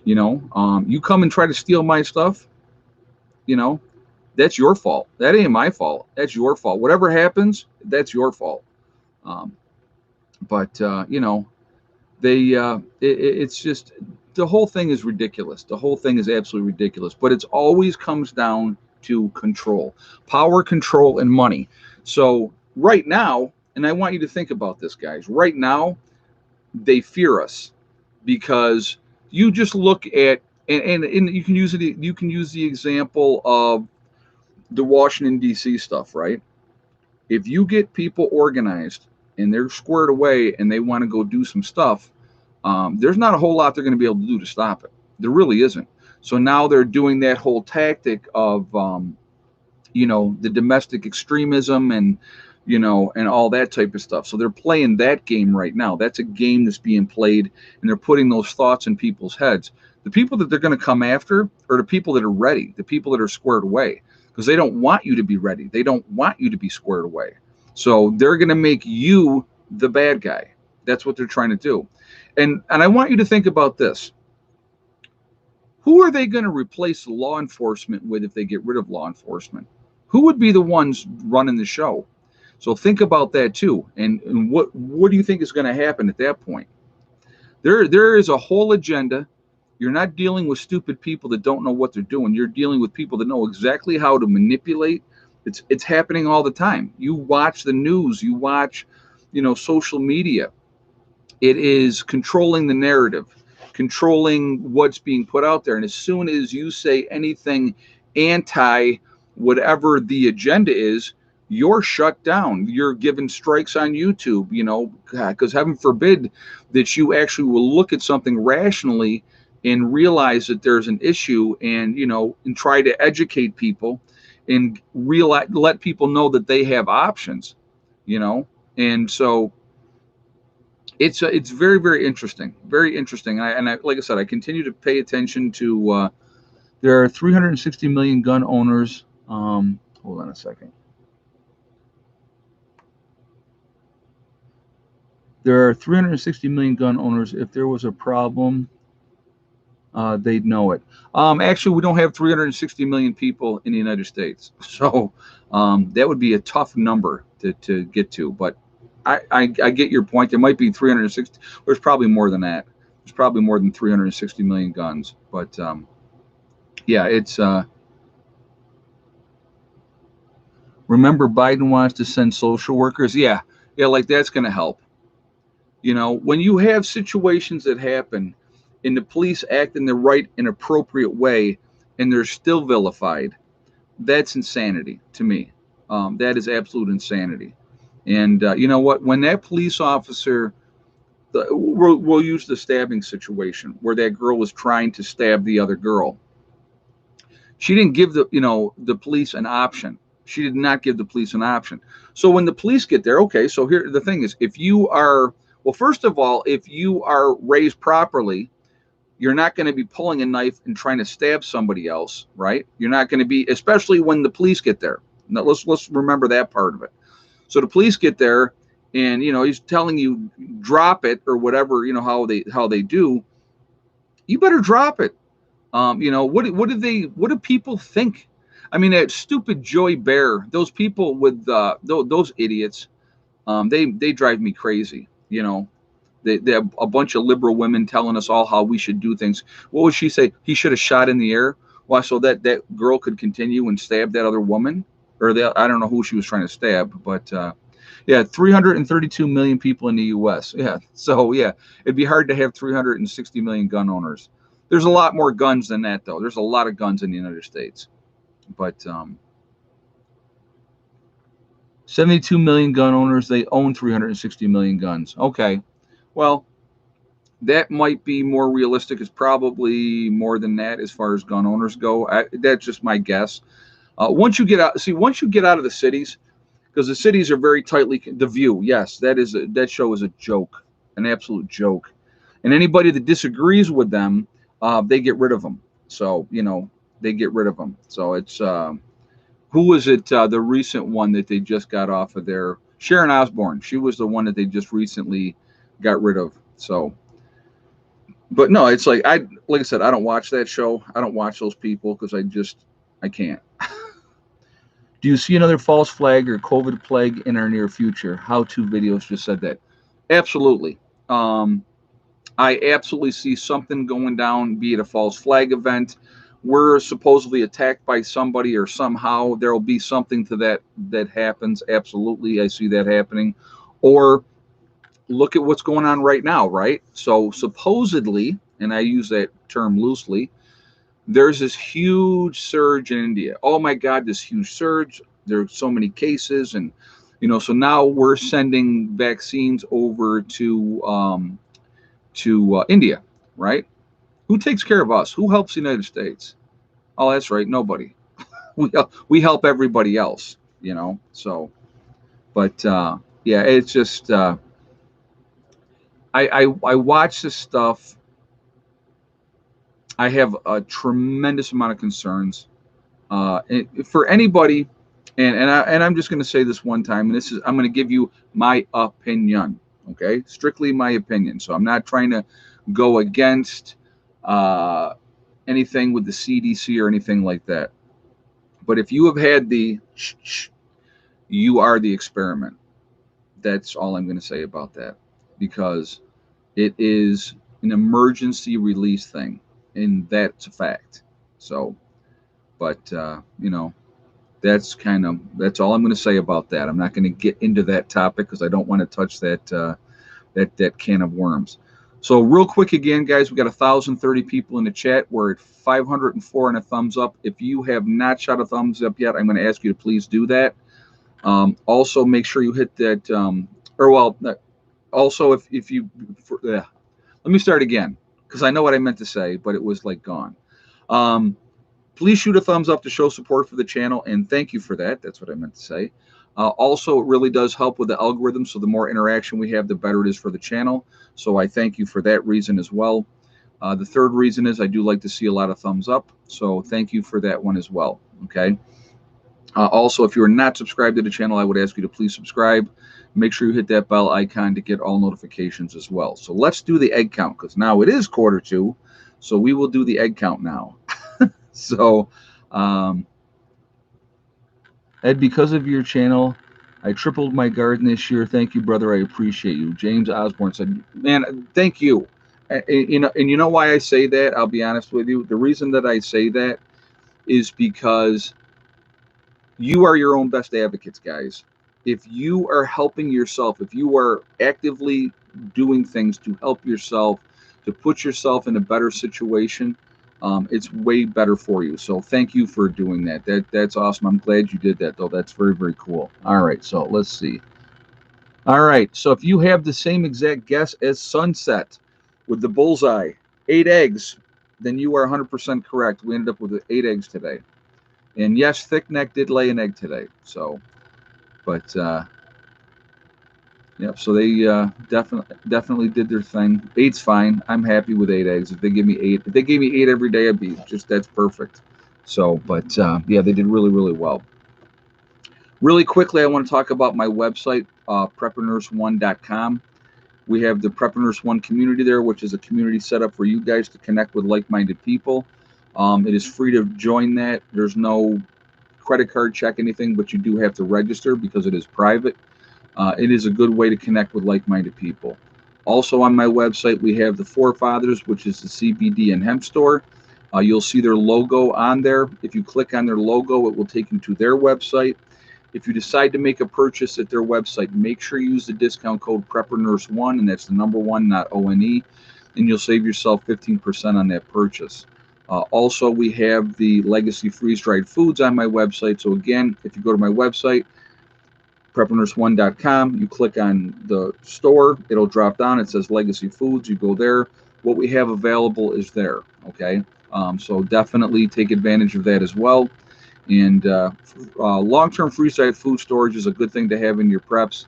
You come and try to steal my stuff, that's your fault. That ain't my fault. That's your fault. Whatever happens, that's your fault. But it's just, the whole thing is ridiculous. The whole thing is absolutely ridiculous. But it's always comes down to control, power, control, and money. So right now, and I want you to think about this, guys. Right now, they fear us because you just look at, and you can use it. You can use the example of the Washington D.C. stuff, right? If you get people organized and they're squared away and they want to go do some stuff, there's not a whole lot they're going to be able to do to stop it. There really isn't. So now they're doing that whole tactic of, the domestic extremism and, and all that type of stuff. So they're playing that game right now. That's a game that's being played, and they're putting those thoughts in people's heads. The people that they're going to come after are the people that are ready, the people that are squared away, because they don't want you to be ready. They don't want you to be squared away. So they're going to make you the bad guy. That's what they're trying to do. And I want you to think about this. Who are they going to replace law enforcement with if they get rid of law enforcement? Who would be the ones running the show? So think about that too. And what do you think is going to happen at that point? There is a whole agenda. You're not dealing with stupid people that don't know what they're doing. You're dealing with people that know exactly how to manipulate. It's happening all the time. You watch the news, you watch, social media. It is controlling the narrative, controlling what's being put out there. And as soon as you say anything anti whatever the agenda is, you're shut down. You're given strikes on YouTube, because heaven forbid that you actually will look at something rationally and realize that there's an issue, and and try to educate people and let people know that they have options, and so it's very, very interesting, very interesting. And I like I said, I continue to pay attention to. There are 360 million gun owners. Hold on a second. There are 360 million gun owners. If there was a problem, they'd know it. Actually, we don't have 360 million people in the United States, so that would be a tough number to get to. But I get your point. There might be 360. There's probably more than that. There's probably more than 360 million guns. But yeah, it's. Remember, Biden wants to send social workers. Yeah, like that's going to help. When you have situations that happen and the police act in the right and appropriate way and they're still vilified, that's insanity to me. That is absolute insanity. And you know what? When that police officer, we'll use the stabbing situation where that girl was trying to stab the other girl. She didn't give the police an option. She did not give the police an option. So when the police get there, okay, so here the thing is, if you are, well, first of all, if you are raised properly, you're not going to be pulling a knife and trying to stab somebody else, right? You're not going to be, especially when the police get there. Now, let's remember that part of it. So the police get there, and he's telling you drop it or whatever, how they do. You better drop it. What do people think? I mean, that stupid Joy Bear, those people with those idiots, they drive me crazy. They have a bunch of liberal women telling us all how we should do things. What would she say? He should have shot in the air. Why? So that girl could continue and stab that other woman, or I don't know who she was trying to stab, but yeah, 332 million people in the U.S. Yeah, so yeah, it'd be hard to have 360 million gun owners. There's a lot more guns than that, though. There's a lot of guns in the United States, but 72 million gun owners. They own 360 million guns. Okay, well, that might be more realistic. It's probably more than that as far as gun owners go. That's just my guess. Once you get out of the cities, because the cities are very tightly. The View, yes, that show is a joke, an absolute joke, and anybody that disagrees with them, they get rid of them. So they get rid of them. So it's who was it? The recent one that they just got off of there, Sharon Osbourne. She was the one that they just recently got rid of. So, but no, it's like I said, I don't watch that show. I don't watch those people because I can't. Do you see another false flag or COVID plague in our near future? How-to videos just said that. Absolutely. I absolutely see something going down, be it a false flag event. We're supposedly attacked by somebody, or somehow there will be something to that happens. Absolutely, I see that happening. Or look at what's going on right now, right? So supposedly, and I use that term loosely, there's this huge surge in India. Oh my God, this huge surge. There's so many cases, and So now we're sending vaccines over to India, right? Who takes care of us? Who helps the United States? Oh, that's right, nobody. We help everybody else, So, but yeah, it's just I watch this stuff. I have a tremendous amount of concerns for anybody, and I'm just going to say this one time, and I'm going to give you my opinion, okay? Strictly my opinion. So I'm not trying to go against uh, anything with the CDC or anything like that. But if you have had you are the experiment. That's all I'm going to say about that, because it is an emergency release thing, and that's a fact. So, but that's all I'm going to say about that. I'm not going to get into that topic because I don't want to touch that can of worms. So real quick again, guys, we got 1,030 people in the chat. We're at 504 and a thumbs up. If you have not shot a thumbs up yet, I'm going to ask you to please do that. Also, make sure you hit that. Also, if you, let me start again because I know what I meant to say, but it was like gone. Please shoot a thumbs up to show support for the channel, and thank you for that. That's what I meant to say. Also, it really does help with the algorithm, so the more interaction we have, the better it is for the channel. So I thank you for that reason as well. The third reason is I do like to see a lot of thumbs up, so thank you for that one as well. Okay. Also, if you are not subscribed to the channel, I would ask you to please subscribe. Make sure you hit that bell icon to get all notifications as well. So let's do the egg count, because now it is 1:45, so we will do the egg count now. So, Ed, because of your channel, I tripled my garden this year. Thank you, brother. I appreciate you. James Osborne said, man, thank you. And you know why I say that? I'll be honest with you. The reason that I say that is because you are your own best advocates, guys. If you are helping yourself, if you are actively doing things to help yourself, to put yourself in a better situation, it's way better for you. So thank you for doing that. That's awesome. I'm glad you did that, though. That's very, very cool. All right, so let's see. All right, so if you have the same exact guess as Sunset with the bullseye, 8 eggs, then you are 100% correct. We ended up with 8 eggs today. And yes, Thick Neck did lay an egg today. So, but yep. So they definitely did their thing. 8's fine. I'm happy with 8 eggs. If they give me 8, if they gave me 8 every day, I'd be that's perfect. So, but yeah, they did really, really well. Really quickly, I want to talk about my website, preparedness1.com. We have the Preparedness One community there, which is a community set up for you guys to connect with like-minded people. It is free to join that. There's no credit card check, anything, but you do have to register because it is private. It is a good way to connect with like-minded people. Also on my website, we have the Forefathers, which is the CBD and hemp store. You'll see their logo on there. If you click on their logo, it will take you to their website. If you decide to make a purchase at their website, make sure you use the discount code PrepperNurse1, and that's the number 1, not ONE, and you'll save yourself 15% on that purchase. Also, we have the Legacy freeze-dried foods on my website. So again, if you go to my website, preparedness1.com, you click on the store, it'll drop down. It says Legacy Foods. You go there. What we have available is there. Okay, so definitely take advantage of that as well. And long-term freeze-dried food storage is a good thing to have in your preps.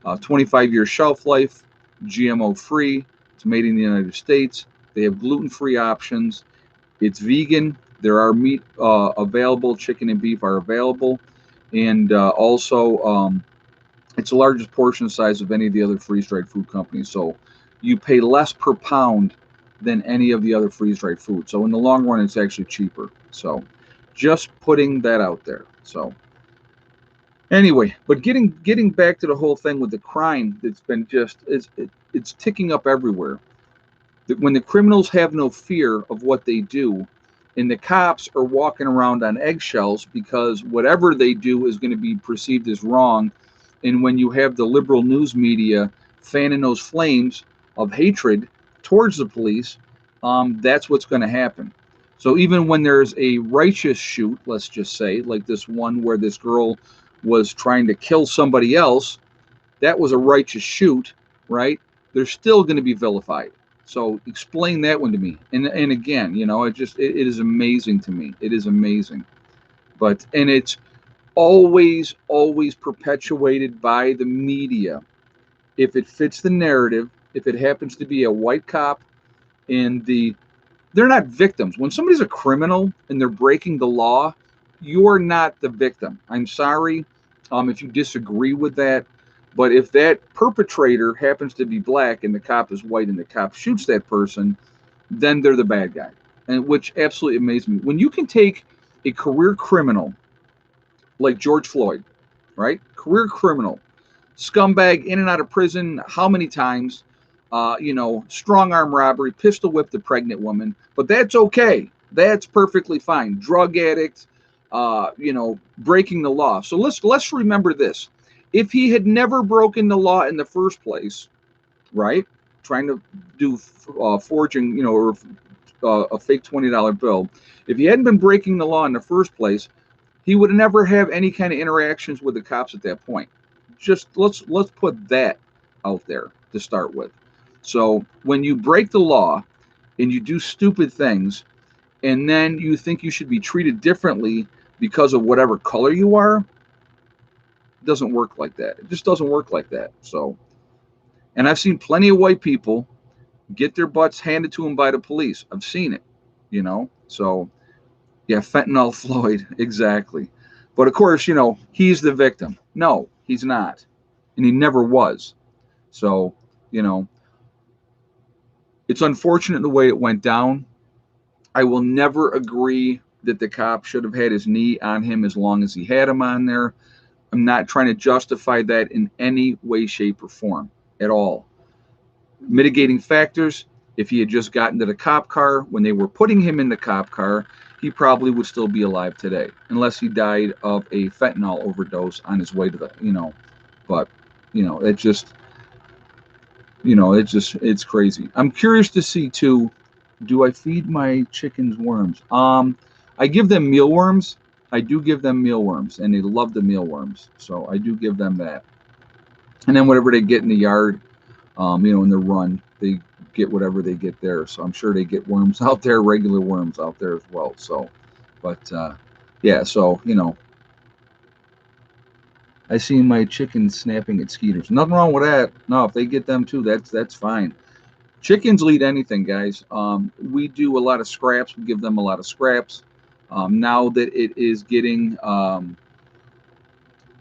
25-year shelf life, GMO-free. It's made in the United States. They have gluten-free options. It's vegan. There are meat available. Chicken and beef are available. And also, it's the largest portion size of any of the other freeze-dried food companies. So you pay less per pound than any of the other freeze-dried food. So in the long run, it's actually cheaper. So just putting that out there. So anyway, but getting back to the whole thing with the crime that's been it's ticking up everywhere. When the criminals have no fear of what they do, and the cops are walking around on eggshells because whatever they do is going to be perceived as wrong. And when you have the liberal news media fanning those flames of hatred towards the police, that's what's going to happen. So even when there's a righteous shoot, let's just say, like this one where this girl was trying to kill somebody else, that was a righteous shoot, right? They're still going to be vilified. So explain that one to me. And again, it is amazing to me. It is amazing. And it's always perpetuated by the media. If it fits the narrative, if it happens to be a white cop and they're not victims. When somebody's a criminal and they're breaking the law, you're not the victim. I'm sorry if you disagree with that, but if that perpetrator happens to be black and the cop is white and the cop shoots that person, then they're the bad guy. And which absolutely amazes me. When you can take a career criminal like George Floyd, right? Career criminal, scumbag, in and out of prison how many times, strong arm robbery, pistol whipped a pregnant woman, but that's okay. That's perfectly fine. Drug addict, breaking the law. So let's remember this. If he had never broken the law in the first place, right? Trying to do forging, or a fake $20 bill. If he hadn't been breaking the law in the first place, he would never have any kind of interactions with the cops at that point. Just let's put that out there to start with. So when you break the law and you do stupid things, and then you think you should be treated differently because of whatever color you are, it doesn't work like that. It just doesn't work like that. So, and I've seen plenty of white people get their butts handed to them by the police. I've seen it, So, yeah, fentanyl Floyd, exactly. But of course, he's the victim. No, he's not. And he never was. So, it's unfortunate the way it went down. I will never agree that the cop should have had his knee on him as long as he had him on there. I'm not trying to justify that in any way, shape, or form at all. Mitigating factors, if he had just gotten to the cop car when they were putting him in the cop car, he probably would still be alive today, unless he died of a fentanyl overdose on his way to the, but, it's crazy. I'm curious to see too, do I feed my chickens worms? I give them mealworms. I do give them mealworms, and they love the mealworms. So I do give them that. And then whatever they get in the yard, in the run, they get whatever they get there. So I'm sure they get worms out there, regular worms out there as well. So, but yeah, so, I see my chickens snapping at skeeters. Nothing wrong with that. No, if they get them too, that's fine. Chickens will eat anything, guys. We do a lot of scraps. We give them a lot of scraps. Now that it is getting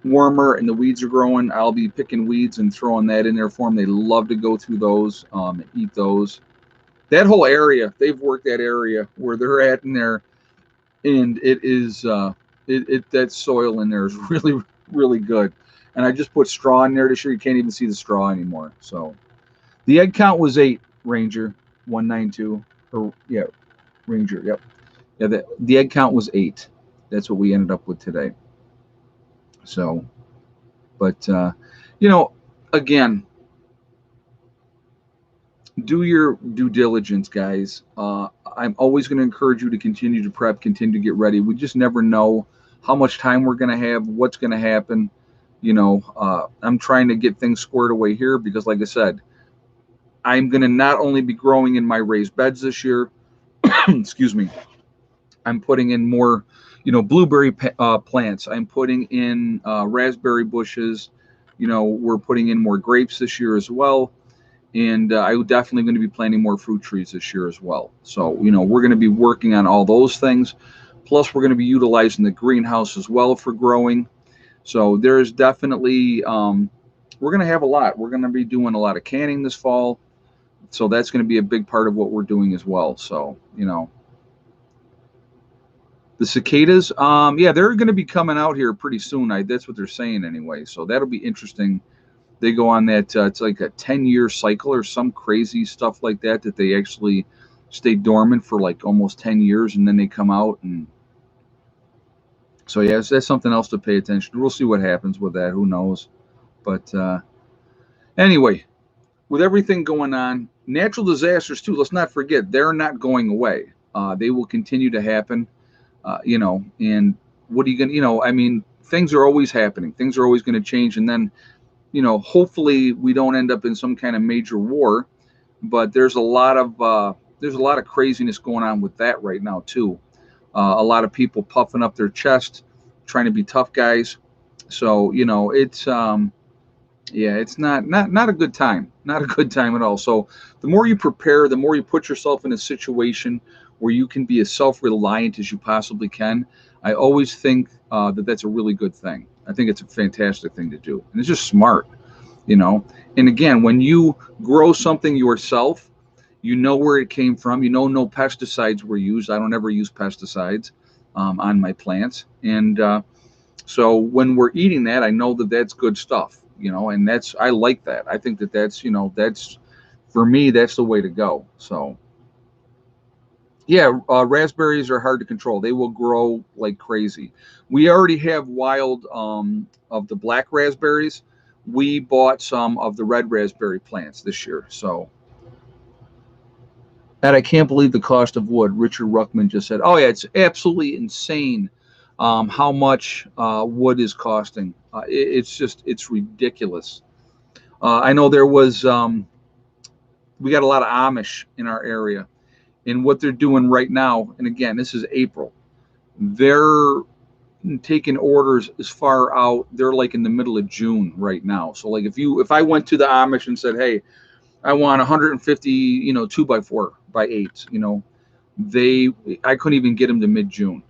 warmer and the weeds are growing, I'll be picking weeds and throwing that in there for them. They love to go through those, and eat those. That whole area, they've worked that area where they're at in there, and it is that soil in there is really, really good. And I just put straw in there to show you can't even see the straw anymore. So the egg count was 8, Ranger 192. Or yeah, Ranger. Yep. Yeah, the egg count was 8. That's what we ended up with today. So, but again, do your due diligence, guys. I'm always going to encourage you to continue to prep, continue to get ready. We just never know how much time we're going to have, what's going to happen. I'm trying to get things squared away here because, like I said, I'm going to not only be growing in my raised beds this year, excuse me, I'm putting in more, blueberry plants. I'm putting in raspberry bushes. We're putting in more grapes this year as well. And I'm definitely going to be planting more fruit trees this year as well. So, we're going to be working on all those things. Plus, we're going to be utilizing the greenhouse as well for growing. So there's definitely, we're going to have a lot. We're going to be doing a lot of canning this fall. So that's going to be a big part of what we're doing as well. So, the cicadas, yeah, they're going to be coming out here pretty soon. That's what they're saying anyway. So that'll be interesting. They go on that, it's like a 10-year cycle or some crazy stuff like that they actually stay dormant for like almost 10 years and then they come out. And so, yeah, that's something else to pay attention to. We'll see what happens with that. Who knows? But anyway, with everything going on, natural disasters too, let's not forget, they're not going away. They will continue to happen, and what are you going to, things are always happening. Things are always going to change. And then, hopefully we don't end up in some kind of major war, but there's a lot of craziness going on with that right now too. A lot of people puffing up their chest, trying to be tough guys. So, it's not a good time, not a good time at all. So the more you prepare, the more you put yourself in a situation where you can be as self-reliant as you possibly can. I always think that's a really good thing. I think it's a fantastic thing to do, and it's just smart, you know. And again, when you grow something yourself, you know where it came from. You know, no pesticides were used. I don't ever use pesticides on my plants, and so when we're eating that, I know that that's good stuff, and I like that. I think that that's for me, that's the way to go. So yeah, raspberries are hard to control. They will grow like crazy. We already have wild of the black raspberries. We bought some of the red raspberry plants this year. So, and I can't believe the cost of wood. Richard Ruckman just said, "Oh yeah, it's absolutely insane how much wood is costing. It's ridiculous." I know we got a lot of Amish in our area, and what they're doing right now, and again, this is April, they're taking orders as far out. They're like in the middle of June right now. So like if I went to the Amish and said, "Hey, I want 150, 2x4x8, I couldn't even get them to mid-June.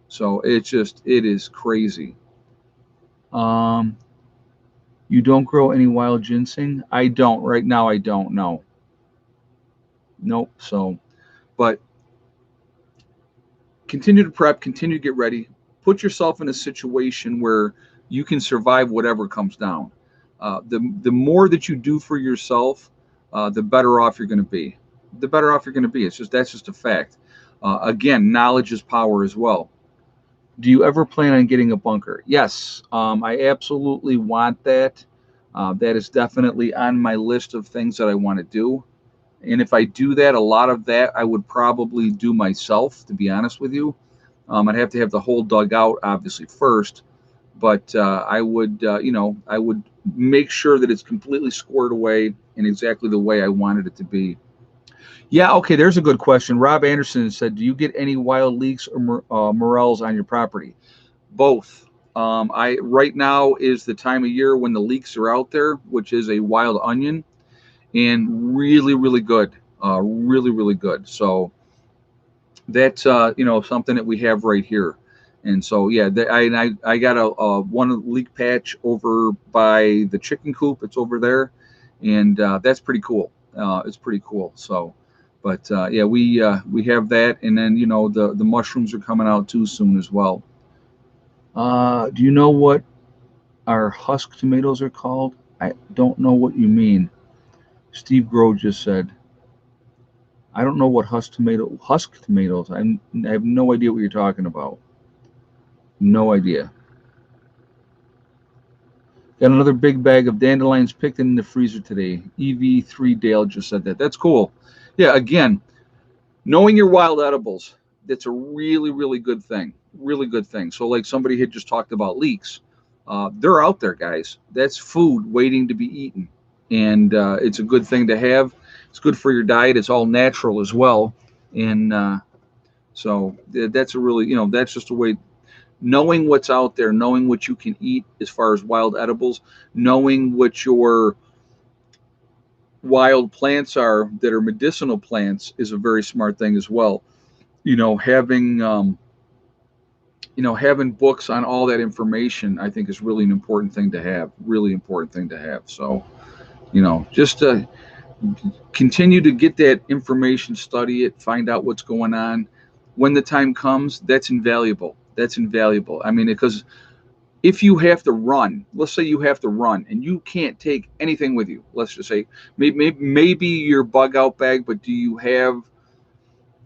So it is crazy. Um, you don't grow any wild ginseng? I don't right now. I don't know. Nope. So, but continue to prep, continue to get ready, put yourself in a situation where you can survive whatever comes down. The more that you do for yourself, the better off you're going to be. The better off you're going to be. That's just a fact. Again, knowledge is power as well. Do you ever plan on getting a bunker? Yes, I absolutely want that. That is definitely on my list of things that I want to do. And if I do that, a lot of that I would probably do myself, to be honest with you. I'd have to have the hole dug out, obviously, first. But I would make sure that it's completely squared away in exactly the way I wanted it to be. Yeah, okay, there's a good question. Rob Anderson said, do you get any wild leeks or morels on your property? Both. I right now is the time of year when the leeks are out there, which is a wild onion, and really, really good. Really, really good. So that's something that we have right here. And so yeah, I got a one leek patch over by the chicken coop. It's over there, and that's pretty cool. It's pretty cool. So, but yeah, we have that, and then the mushrooms are coming out too soon as well. Do you know what our husk tomatoes are called? I don't know what you mean. Steve Grow just said, I don't know what husk tomatoes. I have no idea what you're talking about. No idea. Got another big bag of dandelions picked in the freezer today. EV3 Dale just said that. That's cool. Yeah, again, knowing your wild edibles, that's a really, really good thing. Really good thing. So like somebody had just talked about leeks. They're out there, guys. That's food waiting to be eaten. And it's a good thing to have. It's good for your diet. It's all natural as well. And so that's a really, that's just a way, knowing what's out there, knowing what you can eat as far as wild edibles, knowing what your wild plants are that are medicinal plants is a very smart thing as well. Having books on all that information, I think, is really an important thing to have. Really important thing to have. So, just to continue to get that information, study it, find out what's going on. When the time comes, that's invaluable. That's invaluable. I mean, because if you have to run, let's say you have to run and you can't take anything with you. Let's just say maybe your bug out bag, but do you have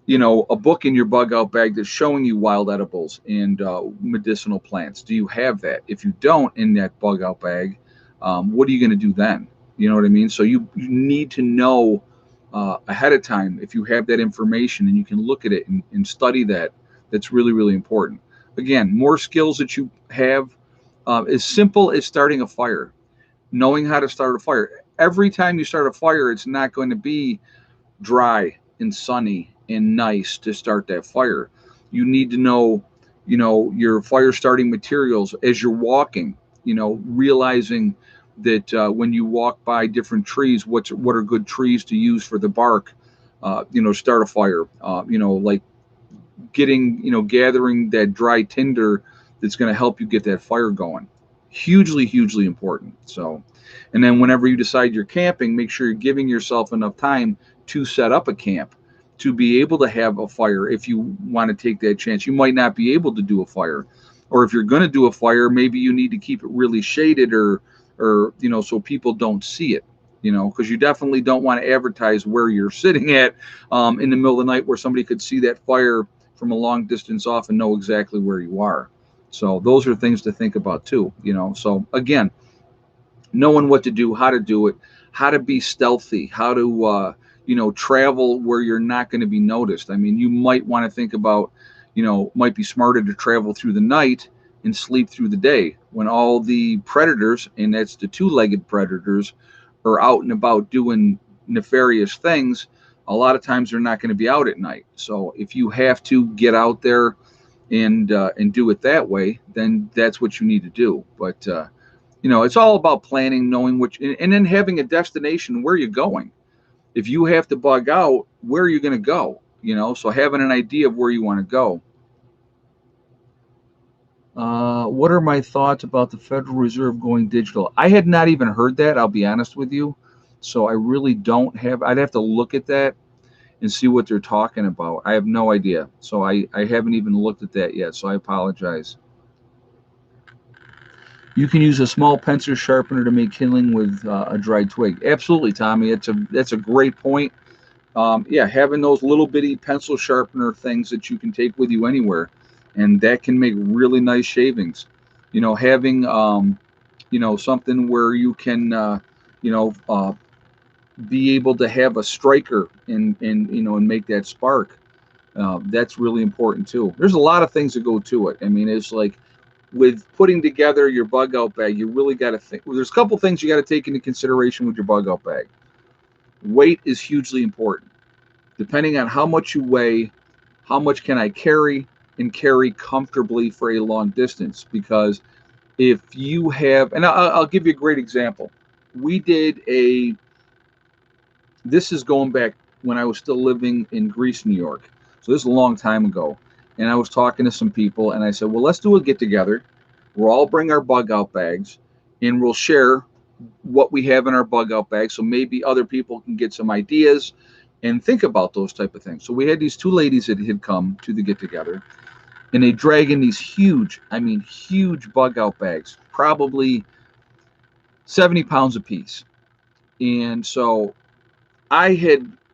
a book in your bug out bag that's showing you wild edibles and medicinal plants? Do you have that? If you don't in that bug out bag, what are you going to do then? You know what I mean? So you need to know ahead of time if you have that information and you can look at it and study that. That's really, really important. Again, more skills that you have, As simple as starting a fire, knowing how to start a fire. Every time you start a fire, it's not going to be dry and sunny and nice to start that fire. You need to know, your fire starting materials as you're walking. Realizing that when you walk by different trees, what are good trees to use for the bark. Start a fire. Like gathering that dry tinder that's going to help you get that fire going. Hugely, hugely important. So, and then whenever you decide you're camping, make sure you're giving yourself enough time to set up a camp to be able to have a fire. If you want to take that chance, you might not be able to do a fire, or if you're going to do a fire, maybe you need to keep it really shaded, or so people don't see it. Because you definitely don't want to advertise where you're sitting at in the middle of the night, where somebody could see that fire from a long distance off and know exactly where you are. So those are things to think about too. So again, knowing what to do, how to do it, how to be stealthy, how to travel where you're not going to be noticed. I mean, you might want to think about, might be smarter to travel through the night and sleep through the day when all the predators, and that's the two-legged predators, are out and about doing nefarious things. A lot of times they're not going to be out at night. So if you have to get out there and do it that way, then that's what you need to do. But it's all about planning, knowing and then having a destination where you're going. If you have to bug out, where are you going to go? So having an idea of where you want to go. What are my thoughts about the Federal Reserve going digital? I had not even heard that, I'll be honest with you. So I really don't have, I'd have to look at that and see what they're talking about. I have no idea. So I haven't even looked at that yet. So I apologize. You can use a small pencil sharpener to make kindling with a dried twig. Absolutely, Tommy. That's a great point. Yeah, having those little bitty pencil sharpener things that you can take with you anywhere, and that can make really nice shavings. Having something where you can be able to have a striker and make that spark. That's really important too. There's a lot of things that go to it. I mean, it's like with putting together your bug out bag, you really got to think. Well, there's a couple things you got to take into consideration with your bug out bag. Weight is hugely important. Depending on how much you weigh, how much can I carry and carry comfortably for a long distance? Because if you have, and I'll give you a great example. We did this is going back when I was still living in Greece, New York. So this is a long time ago. And I was talking to some people and I said, well, let's do a get together. We'll all bring our bug out bags and we'll share what we have in our bug out bags. So maybe other people can get some ideas and think about those type of things. So we had these two ladies that had come to the get together and they drag in these huge bug out bags, probably 70 pounds a piece. And so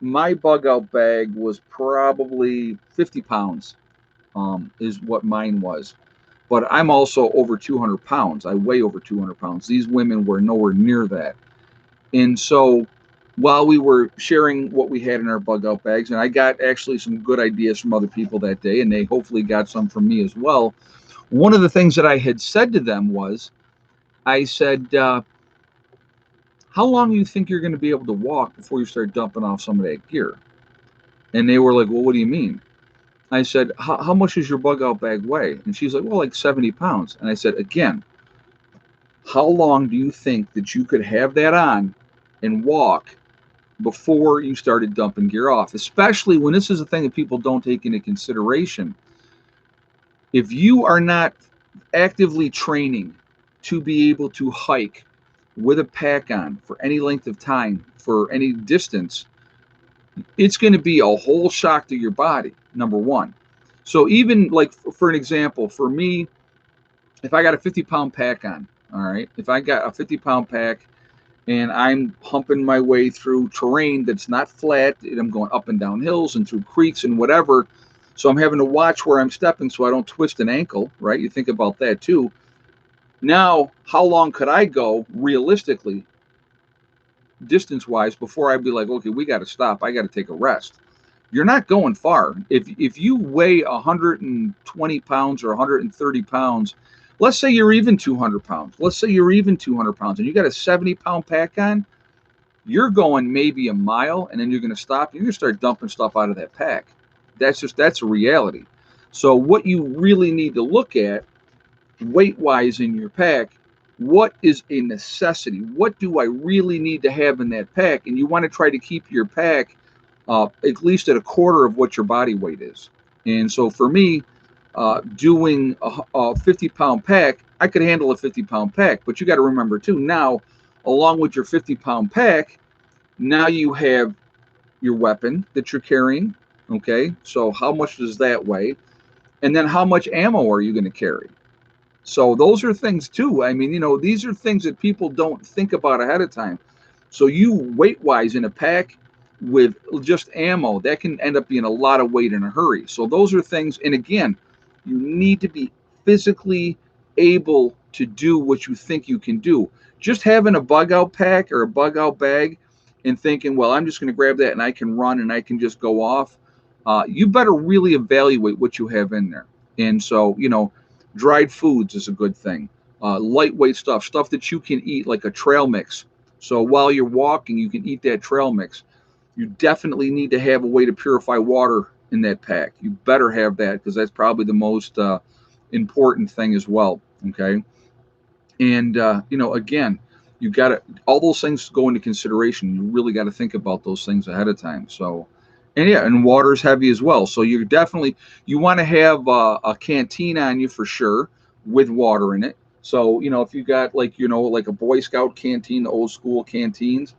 my bug out bag was probably 50 pounds, is what mine was. But I'm also over 200 pounds. I weigh over 200 pounds. These women were nowhere near that. And so while we were sharing what we had in our bug out bags, and I got actually some good ideas from other people that day, and they hopefully got some from me as well. One of the things that I had said to them was, I said, how long do you think you're going to be able to walk before you start dumping off some of that gear? And they were like, well, what do you mean? I said, how much does your bug out bag weigh? And she's like, well, like 70 pounds. And I said, again, how long do you think that you could have that on and walk before you started dumping gear off? Especially when this is a thing that people don't take into consideration. If you are not actively training to be able to hike with a pack on for any length of time, for any distance, it's going to be a whole shock to your body, number one. So even like, for an example, for me, if I got a 50-pound pack on, all right, if I got a 50-pound pack and I'm humping my way through terrain that's not flat, and I'm going up and down hills and through creeks and whatever, so I'm having to watch where I'm stepping so I don't twist an ankle, right? You think about that too. Now, how long could I go realistically, distance-wise, before I'd be like, okay, we got to stop. I got to take a rest. You're not going far. If you weigh 120 pounds or 130 pounds, Let's say you're even 200 pounds. Let's say you're even 200 pounds and you got a 70-pound pack on. You're going maybe a mile and then you're going to stop. You're going to start dumping stuff out of that pack. That's a reality. So what you really need to look at weight wise in your pack, what is a necessity? What do I really need to have in that pack? And you want to try to keep your pack at least at a quarter of what your body weight is. And so for me, doing a 50-pound pack, I could handle a 50-pound pack. But you got to remember too, now, along with your 50-pound pack, now you have your weapon that you're carrying. Okay, so how much does that weigh? And then how much ammo are you going to carry? So those are things too. I mean, these are things that people don't think about ahead of time. So you weight wise in a pack with just ammo, that can end up being a lot of weight in a hurry. So those are things. And again, you need to be physically able to do what you think you can do. Just having a bug out pack or a bug out bag and thinking, well, I'm just going to grab that and I can run and I can just go off. You better really evaluate what you have in there. And so, dried foods is a good thing. Lightweight stuff that you can eat, like a trail mix. So while you're walking, you can eat that trail mix. You definitely need to have a way to purify water in that pack. You better have that because that's probably the most important thing as well. Okay. And, again, you got to, all those things go into consideration. You really got to think about those things ahead of time. So, and yeah, and water's heavy as well. So you want to have a canteen on you for sure with water in it. So, if you got like a Boy Scout canteen, the old school canteens,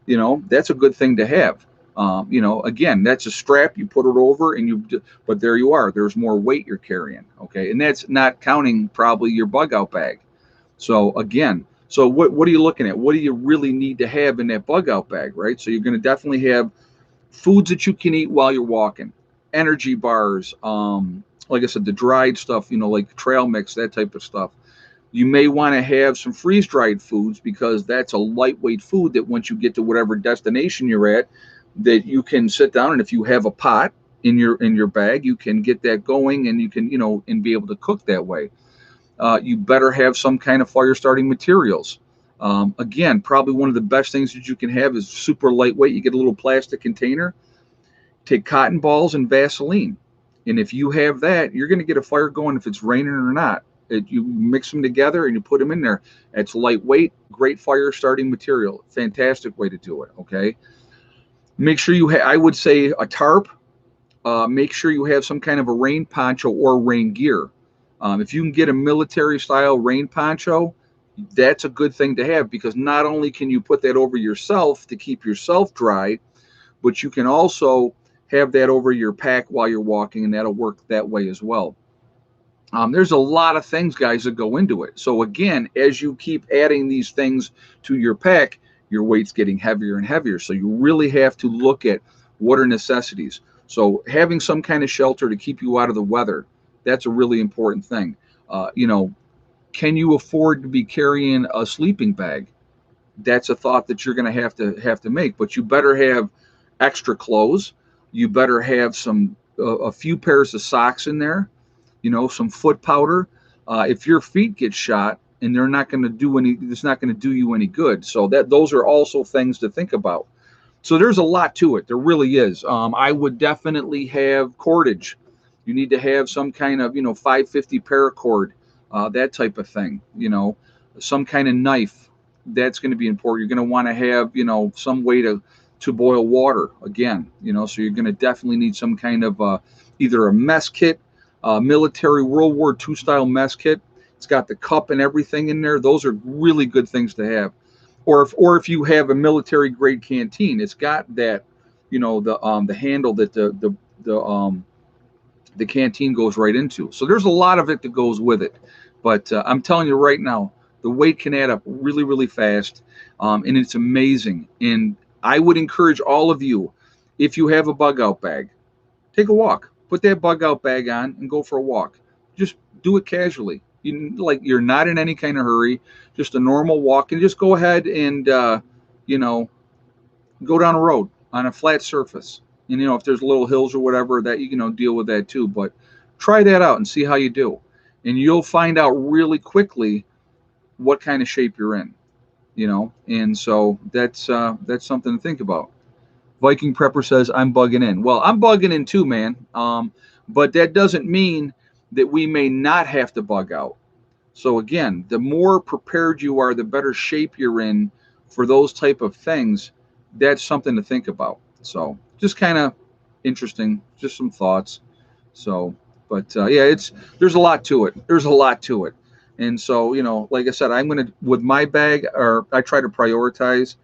that's a good thing to have. Again, that's a strap, you put it over but there you are, there's more weight you're carrying. Okay. And that's not counting probably your bug out bag. So again, what are you looking at? What do you really need to have in that bug out bag, right? So you're going to definitely have foods that you can eat while you're walking, energy bars, like I said, the dried stuff, like trail mix, that type of stuff. You may want to have some freeze dried foods because that's a lightweight food that once you get to whatever destination you're at, that you can sit down, and if you have a pot in your bag, you can get that going and you can, and be able to cook that way. You better have some kind of fire starting materials. Again, probably one of the best things that you can have is super lightweight. You get a little plastic container, take cotton balls and Vaseline. And if you have that, you're going to get a fire going if it's raining or not. You mix them together and you put them in there. It's lightweight, great fire starting material. Fantastic way to do it. Okay. Make sure I would say a tarp. Make sure you have some kind of a rain poncho or rain gear. If you can get a military style rain poncho, that's a good thing to have because not only can you put that over yourself to keep yourself dry, but you can also have that over your pack while you're walking, and that'll work that way as well. There's a lot of things, guys, that go into it. So again, as you keep adding these things to your pack, your weight's getting heavier and heavier. So you really have to look at what are necessities. So having some kind of shelter to keep you out of the weather, that's a really important thing. Can you afford to be carrying a sleeping bag? That's a thought that you're going to have to make. But you better have extra clothes. You better have a few pairs of socks in there. Some foot powder. If your feet get shot and they're not going to do it's not going to do you any good. So those are also things to think about. So there's a lot to it. There really is. I would definitely have cordage. You need to have some kind of 550 paracord, that type of thing. Some kind of knife. That's going to be important. You're going to want to have some way to boil water again. So you're going to definitely need some kind of either a mess kit. Military World War II style mess kit. It's got the cup and everything in there. Those are really good things to have. Or if you have a military grade canteen, it's got that, the handle that the canteen goes right into. So there's a lot of it that goes with it. But I'm telling you right now, the weight can add up really, really fast, and it's amazing. And I would encourage all of you, if you have a bug out bag, take a walk. Put that bug out bag on and go for a walk. Just do it casually. You're not in any kind of hurry. Just a normal walk, and just go ahead and go down a road on a flat surface. And if there's little hills or whatever, that you can deal with that too. But try that out and see how you do. and you'll find out really quickly what kind of shape you're in, and so that's something to think about. Viking Prepper says, I'm bugging in. Well, I'm bugging in too, man. But that doesn't mean that we may not have to bug out. So again, the more prepared you are, the better shape you're in for those type of things. That's something to think about. So just kind of interesting, just some thoughts. So, but yeah, there's a lot to it. There's a lot to it. And so, like I said, I'm gonna with my bag, or I try to prioritize.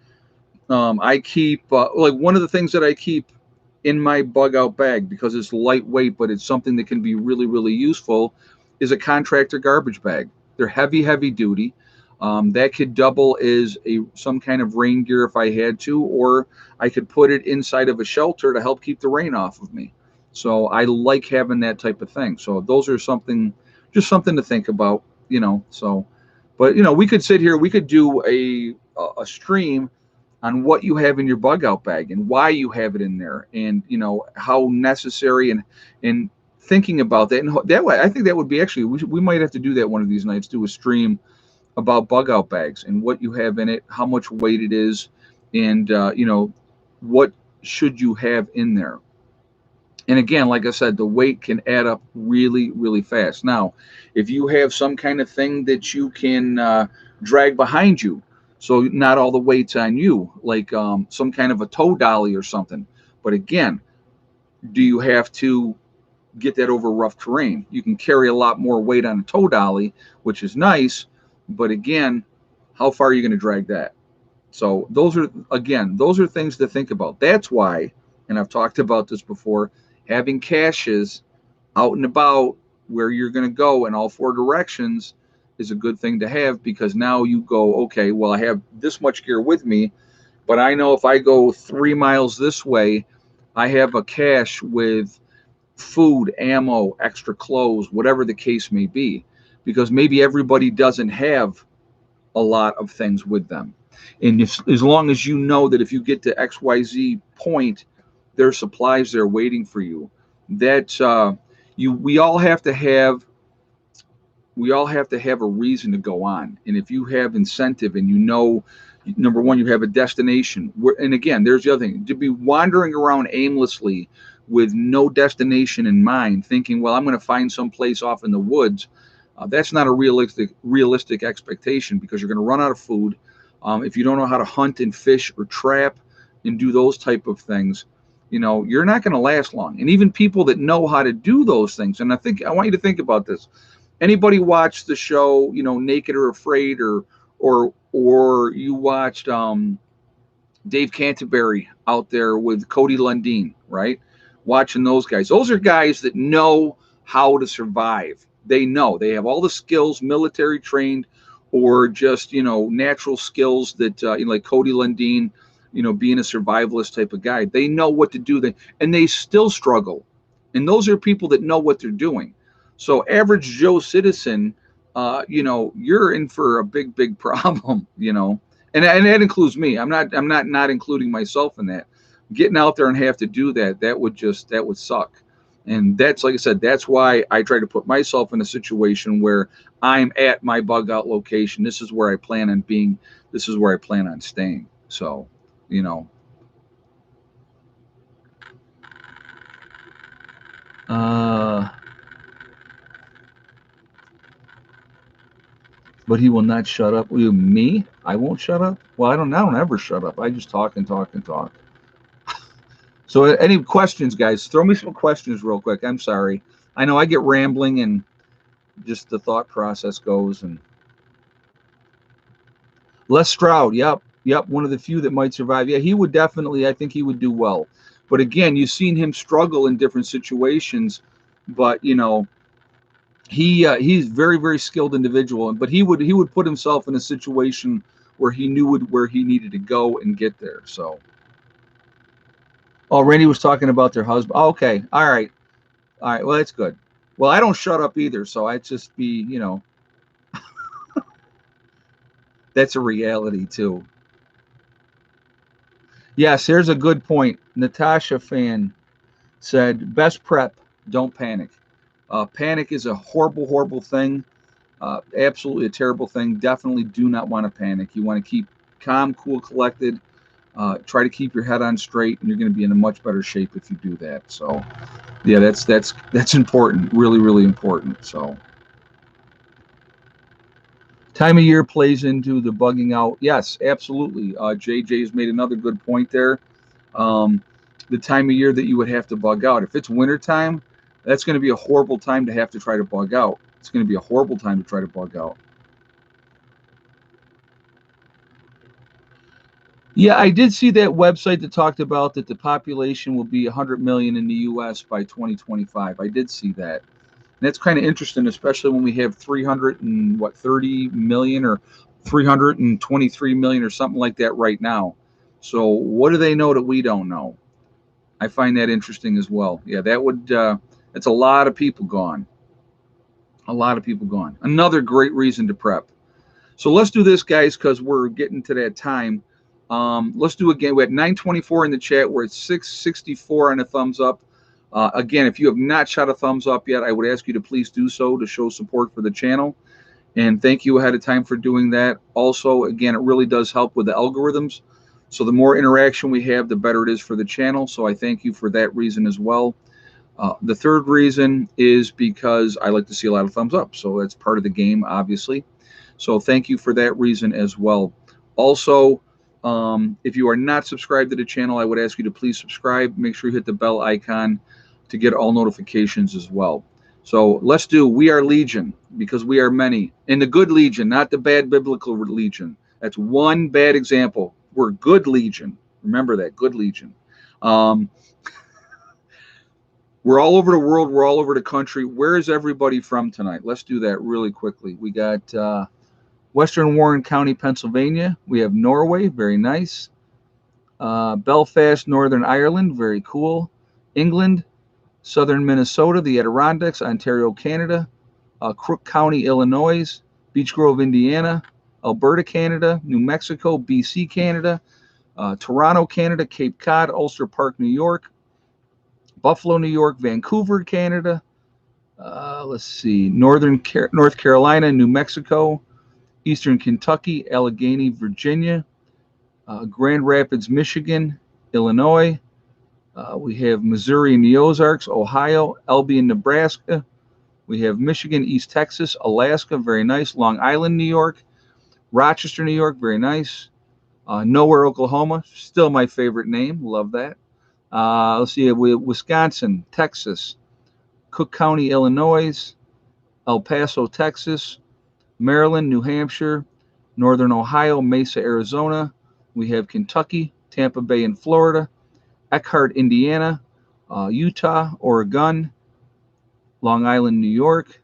I keep like one of the things that I keep in my bug out bag, because it's lightweight, but it's something that can be really, really useful, is a contractor garbage bag. They're heavy, heavy duty. That could double as some kind of rain gear if I had to, or I could put it inside of a shelter to help keep the rain off of me. So I like having that type of thing. So those are just something to think about. So, but we could sit here, we could do a stream on what you have in your bug out bag and why you have it in there, and how necessary, and thinking about that. And that way, I think that would be actually, we might have to do that one of these nights, do a stream about bug out bags and what you have in it, how much weight it is, and what should you have in there. And again, like I said, the weight can add up really, really fast. Now, if you have some kind of thing that you can drag behind you, so not all the weight's on you, like some kind of a tow dolly or something. But again, do you have to get that over rough terrain? You can carry a lot more weight on a tow dolly, which is nice. But again, how far are you going to drag that? So those are things to think about. That's why, and I've talked about this before, having caches out and about where you're going to go in all four directions is a good thing to have, because now you go, okay, well, I have this much gear with me, but I know if I go 3 miles this way, I have a cache with food, ammo, extra clothes, whatever the case may be, because maybe everybody doesn't have a lot of things with them. And as long as you know that if you get to XYZ point, there's supplies there waiting for you. That we all have to have a reason to go on. And if you have incentive, and number one, you have a destination. And again, there's the other thing: to be wandering around aimlessly with no destination in mind, thinking, well, I'm going to find some place off in the woods. That's not a realistic expectation, because you're going to run out of food. If you don't know how to hunt and fish or trap and do those type of things, you're not going to last long. And even people that know how to do those things, and I want you to think about this. Anybody watched the show, Naked or Afraid, or you watched Dave Canterbury out there with Cody Lundin, right? Watching those guys. Those are guys that know how to survive. They know. They have all the skills, military trained, or just, natural skills that, like Cody Lundin, being a survivalist type of guy. They know what to do, and they still struggle. And those are people that know what they're doing. So average Joe citizen, you're in for a big, big problem, and that includes me. I'm not including myself in that. Getting out there and have to do that would suck. And that's, like I said, that's why I try to put myself in a situation where I'm at my bug out location. This is where I plan on being. This is where I plan on staying. So, but he will not shut up. Me? I won't shut up? Well, I don't ever shut up. I just talk and talk and talk. So any questions, guys? Throw me some questions real quick. I'm sorry. I know I get rambling, and just the thought process goes. And Les Stroud, yep. One of the few that might survive. Yeah, he would definitely, I think he would do well. But again, you've seen him struggle in different situations. But, he's very, very skilled individual. But he would put himself in a situation where he knew where he needed to go and get there. So. Oh, Randy was talking about their husband. Oh, okay. All right. Well, that's good. Well, I don't shut up either. So I just be, that's a reality too. Yes, here's a good point. Natasha Fan said, best prep, don't panic. Panic is a horrible, horrible thing. Absolutely a terrible thing. Definitely do not want to panic. You want to keep calm, cool, collected. Try to keep your head on straight, and you're going to be in a much better shape if you do that. So, yeah, that's important. Really, really important. So, time of year plays into the bugging out. Yes, absolutely. JJ's made another good point there. Um, the time of year that you would have to bug out. If it's wintertime, that's going to be a horrible time to have to try to bug out. It's going to be a horrible time to try to bug out. Yeah, I did see that website that talked about that the population will be 100 million in the U.S. by 2025. I did see that. And that's kind of interesting, especially when we have 30 million or 323 million or something like that right now. So what do they know that we don't know? I find that interesting as well. Yeah, that's a lot of people gone. A lot of people gone. Another great reason to prep. So let's do this, guys, because we're getting to that time. Let's do again. We're at 924 in the chat. We're at 664 on a thumbs up. Again, if you have not shot a thumbs up yet, I would ask you to please do so to show support for the channel. And thank you ahead of time for doing that. Also, again, it really does help with the algorithms. So the more interaction we have, the better it is for the channel. So I thank you for that reason as well. The third reason is because I like to see a lot of thumbs up. So that's part of the game, obviously. So thank you for that reason as well. Also, if you are not subscribed to the channel, I would ask you to please subscribe. Make sure you hit the bell icon to get all notifications as well. So let's do We Are Legion, because we are many. In the good legion, not the bad biblical legion. That's one bad example. We're good legion. Remember that, good legion. We're all over the world. We're all over the country. Where is everybody from tonight? Let's do that really quickly. We got Western Warren County, Pennsylvania. We have Norway, very nice. Belfast, Northern Ireland, very cool. England, Southern Minnesota, the Adirondacks, Ontario, Canada. Crook County, Illinois. Beech Grove, Indiana. Alberta, Canada. New Mexico, BC, Canada. Toronto, Canada. Cape Cod, Ulster Park, New York. Buffalo, New York. Vancouver, Canada. Let's see. North Carolina, New Mexico. Eastern Kentucky, Allegheny, Virginia, Grand Rapids, Michigan, Illinois. We have Missouri and the Ozarks, Ohio, Albion, Nebraska. We have Michigan, East Texas, Alaska, very nice. Long Island, New York. Rochester, New York, very nice. Nowhere, Oklahoma, still my favorite name. Love that. Let's see, Wisconsin, Texas, Cook County, Illinois, El Paso, Texas, Maryland, New Hampshire, Northern Ohio, Mesa, Arizona. We have Kentucky, Tampa Bay, and Florida. Eckhart, Indiana, Utah, Oregon, Long Island, New York.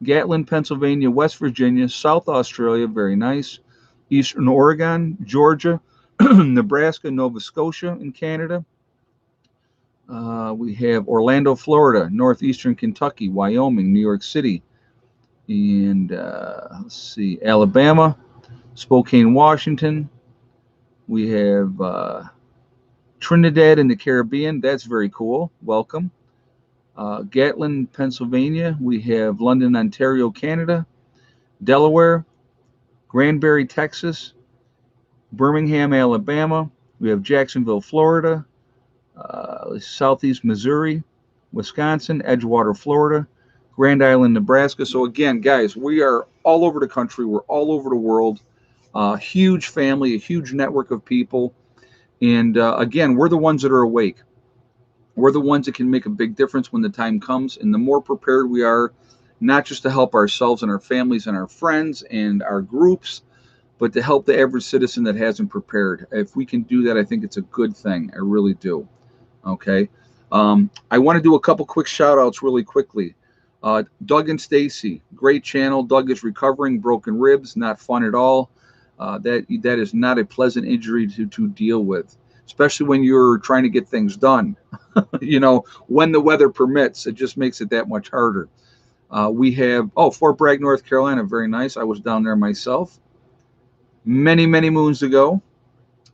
Gatlin, Pennsylvania, West Virginia, South Australia, very nice. Eastern Oregon, Georgia, Nebraska, Nova Scotia, in Canada. We have Orlando, Florida, Northeastern Kentucky, Wyoming, New York City. And let's see, Alabama, Spokane, Washington. We have Trinidad in the Caribbean. That's very cool. Welcome. Gatlin, Pennsylvania. We have London, Ontario, Canada. Delaware, Granbury, Texas. Birmingham, Alabama. We have Jacksonville, Florida. Southeast Missouri, Wisconsin, Edgewater, Florida. Grand Island, Nebraska. So again, guys, we are all over the country. We're all over the world. Huge family, a huge network of people. And again, we're the ones that are awake. We're the ones that can make a big difference when the time comes. And the more prepared we are, not just to help ourselves and our families and our friends and our groups, but to help the average citizen that hasn't prepared. If we can do that, I think it's a good thing. I really do. Okay. I want to do a couple quick shout outs really quickly. Doug and Stacy, great channel. Doug is recovering broken ribs, not fun at all. That is not a pleasant injury to deal with, especially when you're trying to get things done. When the weather permits, it just makes it that much harder. We have Fort Bragg, North Carolina, very nice. I was down there myself many, many moons ago.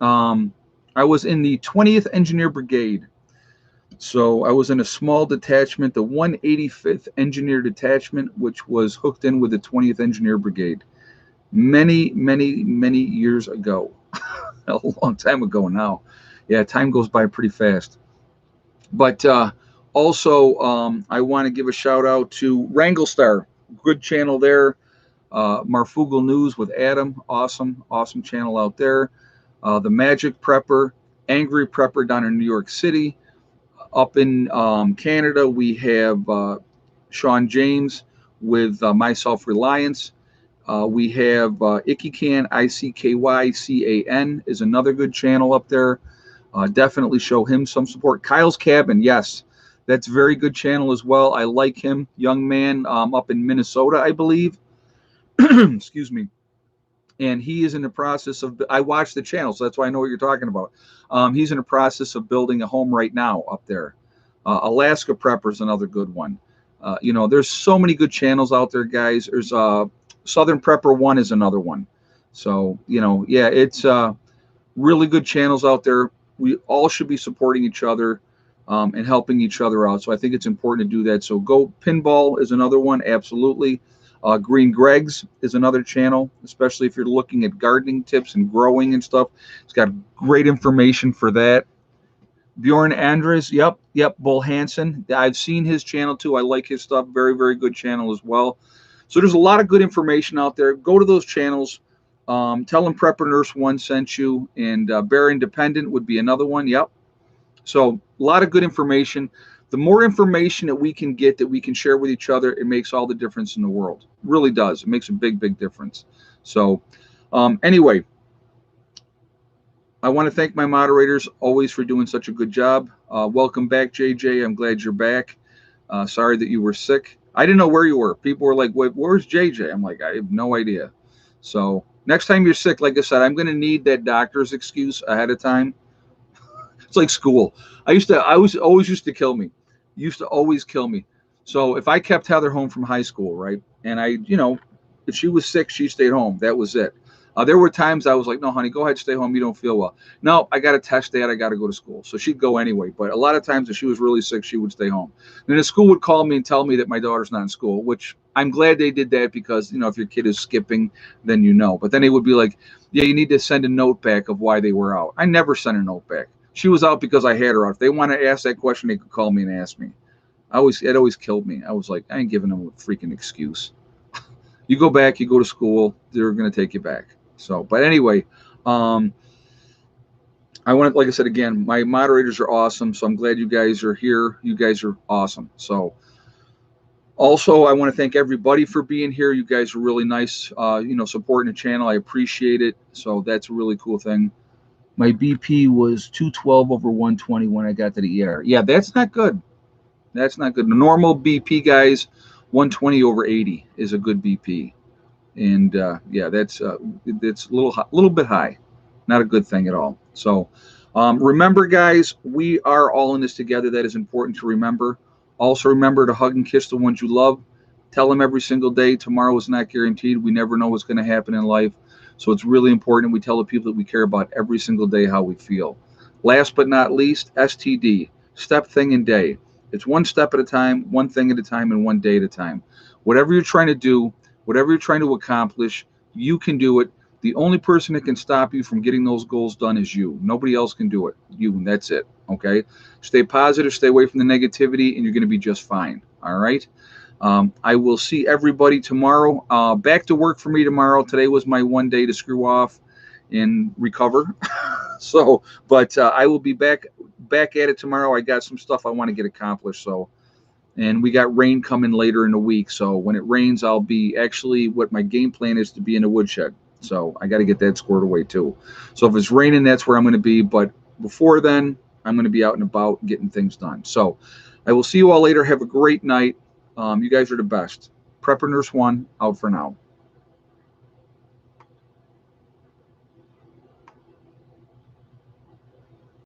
I was in the 20th Engineer Brigade. So I was in a small detachment, the 185th Engineer Detachment, which was hooked in with the 20th Engineer Brigade many, many, many years ago. A long time ago now. Yeah, time goes by pretty fast. But also, I want to give a shout out to Wranglestar, good channel there. Marfugal News with Adam, awesome, awesome channel out there. The Magic Prepper, Angry Prepper down in New York City. Up in Canada, we have Sean James with My Self Reliance. We have Ickycan, Ickycan is another good channel up there. Definitely show him some support. Kyle's Cabin, yes, that's a very good channel as well. I like him, young man up in Minnesota, I believe. Excuse me. And he is in the process of, I watched the channel, so that's why I know what you're talking about. He's in the process of building a home right now up there. Alaska Prepper is another good one. There's so many good channels out there, guys. There's Southern Prepper 1 is another one. So, yeah, it's really good channels out there. We all should be supporting each other and helping each other out. So I think it's important to do that. So Go Pinball is another one, absolutely. Green Greg's is another channel, especially if you're looking at gardening tips and growing and stuff. It's got great information for that. Bjorn Andres, yep, Bull Hansen. I've seen his channel too. I like his stuff. Very, very good channel as well. So there's a lot of good information out there. Go to those channels. Tell them Prepper Nurse 1 sent you, and Bear Independent would be another one. Yep. So a lot of good information. The more information that we can get, that we can share with each other, it makes all the difference in the world. It really does. It makes a big, big difference. So anyway, I want to thank my moderators always for doing such a good job. Welcome back, JJ. I'm glad you're back. Sorry that you were sick. I didn't know where you were. People were like, "Wait, where's JJ?" I'm like, I have no idea. So next time you're sick, like I said, I'm going to need that doctor's excuse ahead of time. It's like school. Always used to kill me. Used to always kill me. So if I kept Heather home from high school, right, and if she was sick, she stayed home. That was it. There were times I was like, no, honey, go ahead, stay home. You don't feel well. No, I got a test, Dad. I got to go to school. So she'd go anyway. But a lot of times if she was really sick, she would stay home. Then the school would call me and tell me that my daughter's not in school, which I'm glad they did that because, if your kid is skipping, then you know. But then they would be like, yeah, you need to send a note back of why they were out. I never sent a note back. She was out because I had her out. If they want to ask that question, they could call me and ask me. It always killed me. I was like, I ain't giving them a freaking excuse. You go back, you go to school, they're going to take you back. So, but anyway, I want to, like I said, again, my moderators are awesome. So I'm glad you guys are here. You guys are awesome. So also, I want to thank everybody for being here. You guys are really nice, supporting the channel. I appreciate it. So that's a really cool thing. My BP was 212 over 120 when I got to the ER. Yeah, that's not good. That's not good. The normal BP, guys, 120 over 80 is a good BP. And that's a little bit high. Not a good thing at all. So remember, guys, we are all in this together. That is important to remember. Also remember to hug and kiss the ones you love. Tell them every single day, tomorrow is not guaranteed. We never know what's going to happen in life. So it's really important we tell the people that we care about every single day how we feel. Last but not least, STD, step, thing, and day. It's one step at a time, one thing at a time, and one day at a time. Whatever you're trying to do, whatever you're trying to accomplish, you can do it. The only person that can stop you from getting those goals done is you. Nobody else can do it. You, and that's it. Okay? Stay positive, stay away from the negativity, and you're going to be just fine. All right? I will see everybody tomorrow. Back to work for me tomorrow. Today was my one day to screw off and recover. But I will be back at it tomorrow. I got some stuff I want to get accomplished. And we got rain coming later in the week. So when it rains, I'll be what my game plan is to be in the woodshed. So I got to get that squared away too. So if it's raining, that's where I'm going to be. But before then, I'm going to be out and about getting things done. So I will see you all later. Have a great night. You guys are the best. Prepper Nurse 1 out for now.